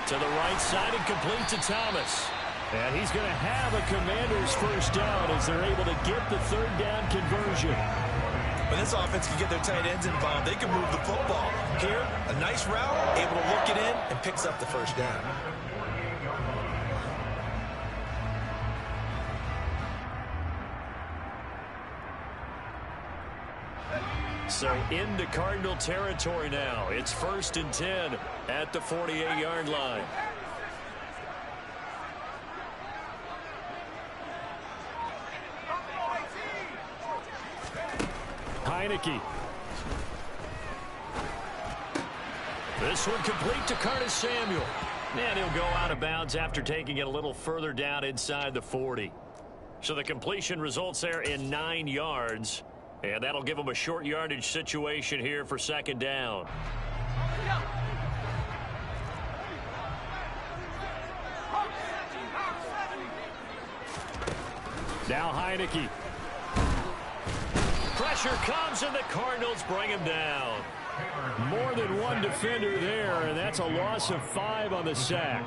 To the right side and complete to Thomas. And he's going to have a Commander's first down as they're able to get the 3rd down conversion. When this offense can get their tight ends involved, they can move the football. Here, a nice route, able to look it in, and picks up the first down. So into Cardinal territory now. It's 1st and 10 at the 48-yard line. Heineke. This one complete to Curtis Samuel. And he'll go out of bounds after taking it a little further down inside the 40. So the completion results there in 9 yards. And that'll give them a short yardage situation here for 2nd down. Now Heineke. Pressure comes and the Cardinals bring him down. More than one defender there, and that's a loss of 5 on the sack.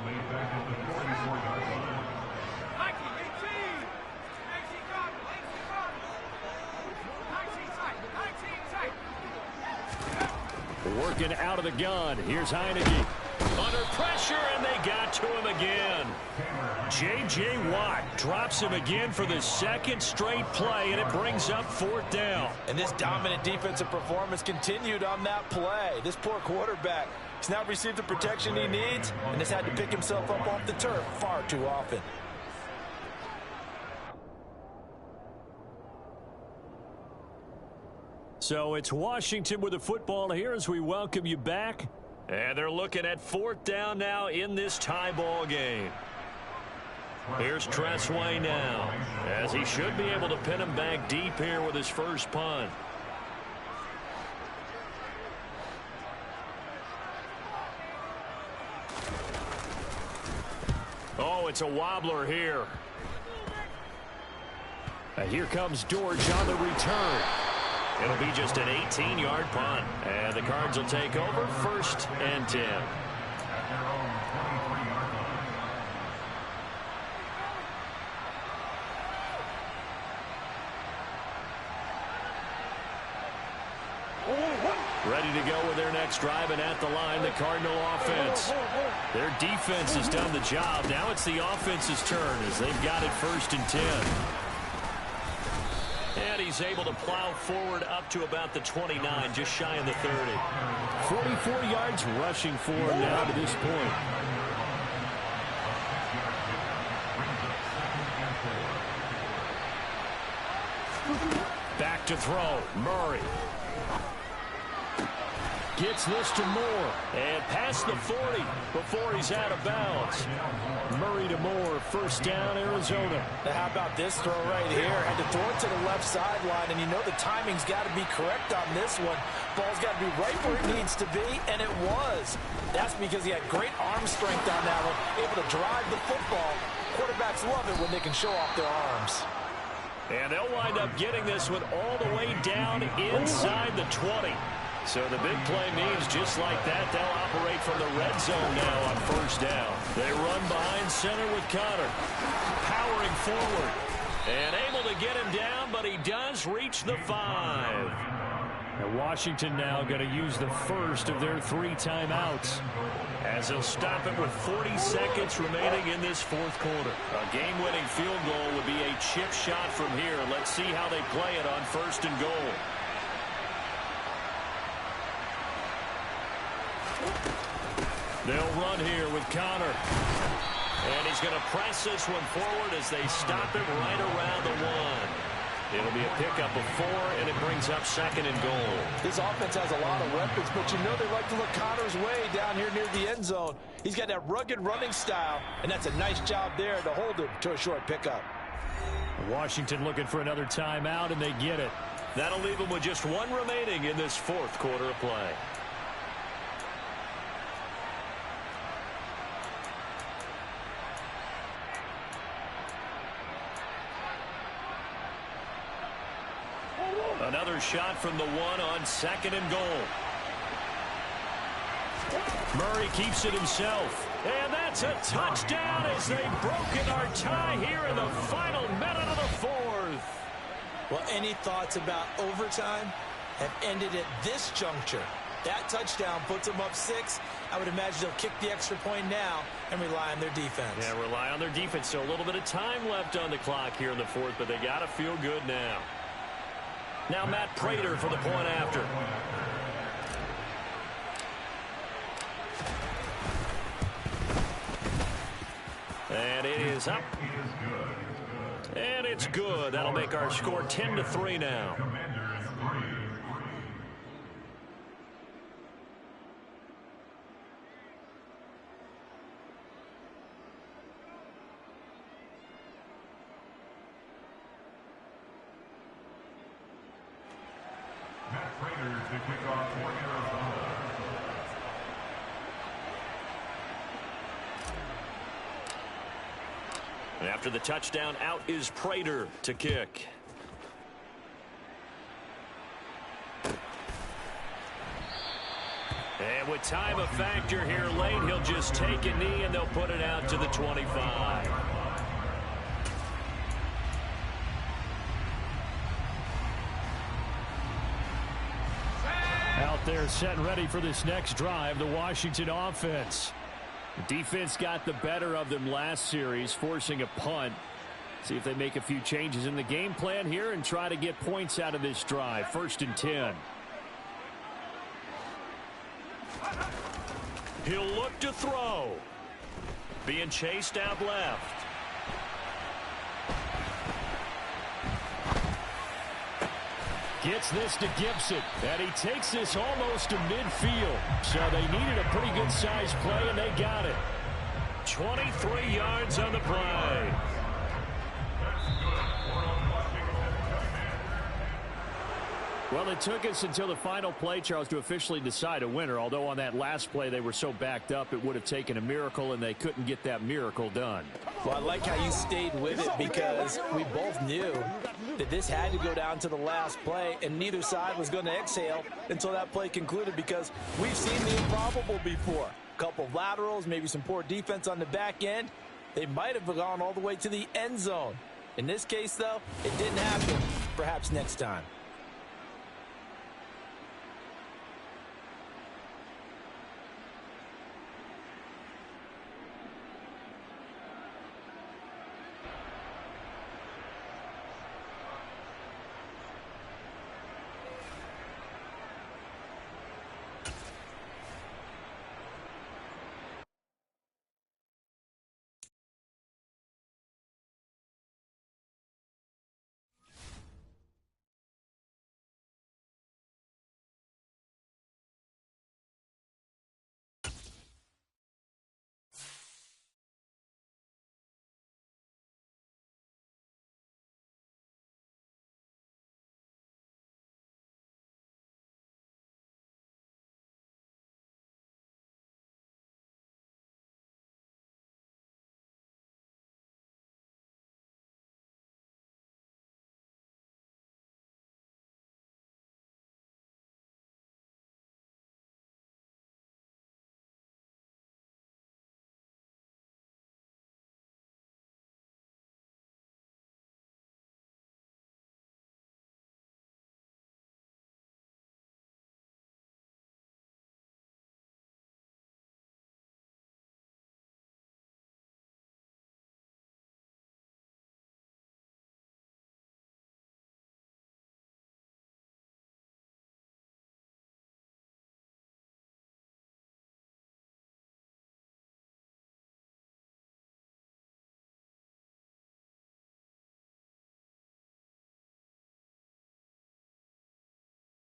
Working out of the gun. Here's Heineke. Under pressure, and they got to him again. J.J. Watt drops him again for the 2nd straight play, and it brings up 4th down. And this dominant defensive performance continued on that play. This poor quarterback has now received the protection he needs and has had to pick himself up off the turf far too often. So it's Washington with the football here as we welcome you back. And they're looking at 4th down now in this tie ball game. Here's Tressway now, as he should be able to pin him back deep here with his first punt. Oh, it's a wobbler here. And here comes George on the return. It'll be just an 18-yard punt. And the Cards will take over 1st and 10. Ready to go with their next drive, and at the line, the Cardinal offense. Their defense has done the job. Now it's the offense's turn as they've got it 1st and 10. And he's able to plow forward up to about the 29, just shy of the 30. 44 yards rushing for him now to this point. Back to throw. Murray. Gets this to Moore. And past the 40 before he's out of bounds. Murray to Moore. 1st down, Arizona. Now how about this throw right here? Had to throw it to the left sideline, and you know the timing's got to be correct on this one. Ball's got to be right where it needs to be, and it was. That's because he had great arm strength on that one, able to drive the football. Quarterbacks love it when they can show off their arms. And they'll wind up getting this one all the way down inside the 20. So the big play means just like that, they'll operate from the red zone now on 1st down. They run behind center with Connor. Powering forward. And able to get him down, but he does reach the 5. Now Washington now going to use the first of their 3 timeouts, as he'll stop it with 40 seconds remaining in this fourth quarter. A game-winning field goal would be a chip shot from here. Let's see how they play it on first and goal. They'll run here with Connor. And he's going to press this one forward as they stop it right around the 1. It'll be a pickup of 4, and it brings up second and goal. This offense has a lot of weapons, but you know they like to look Connor's way down here near the end zone. He's got that rugged running style, and that's a nice job there to hold him to a short pickup. Washington looking for another timeout, and they get it. That'll leave them with just 1 remaining in this fourth quarter of play. Another shot from the 1 on second and goal. Murray keeps it himself. And that's a touchdown as they've broken our tie here in the final minute of the fourth. Well, any thoughts about overtime have ended at this juncture. That touchdown puts them up 6. I would imagine they'll kick the extra point now and rely on their defense. Yeah, rely on their defense. So a little bit of time left on the clock here in the fourth, but they got to feel good now. Now Matt Prater for the point after. And it is up. And it's good. That'll make our score 10-3 now. And after the touchdown, out is Prater to kick. And with time a factor here late, he'll just take a knee and they'll put it out to the 25. Out there set and ready for this next drive, the Washington offense. The defense got the better of them last series, forcing a punt. See if they make a few changes in the game plan here and try to get points out of this drive. 1st and 10. He'll look to throw. Being chased out left. Gets this to Gibson, and he takes this almost to midfield. So they needed a pretty good-sized play, and they got it. 23 yards on the play. Well, it took us until the final play, Charles, to officially decide a winner. Although on that last play they were so backed up, it would have taken a miracle, and they couldn't get that miracle done. Well, I like how you stayed with it because we both knew that this had to go down to the last play, and neither side was going to exhale until that play concluded because we've seen the improbable before. A couple of laterals, maybe some poor defense on the back end. They might have gone all the way to the end zone. In this case, though, it didn't happen. Perhaps next time.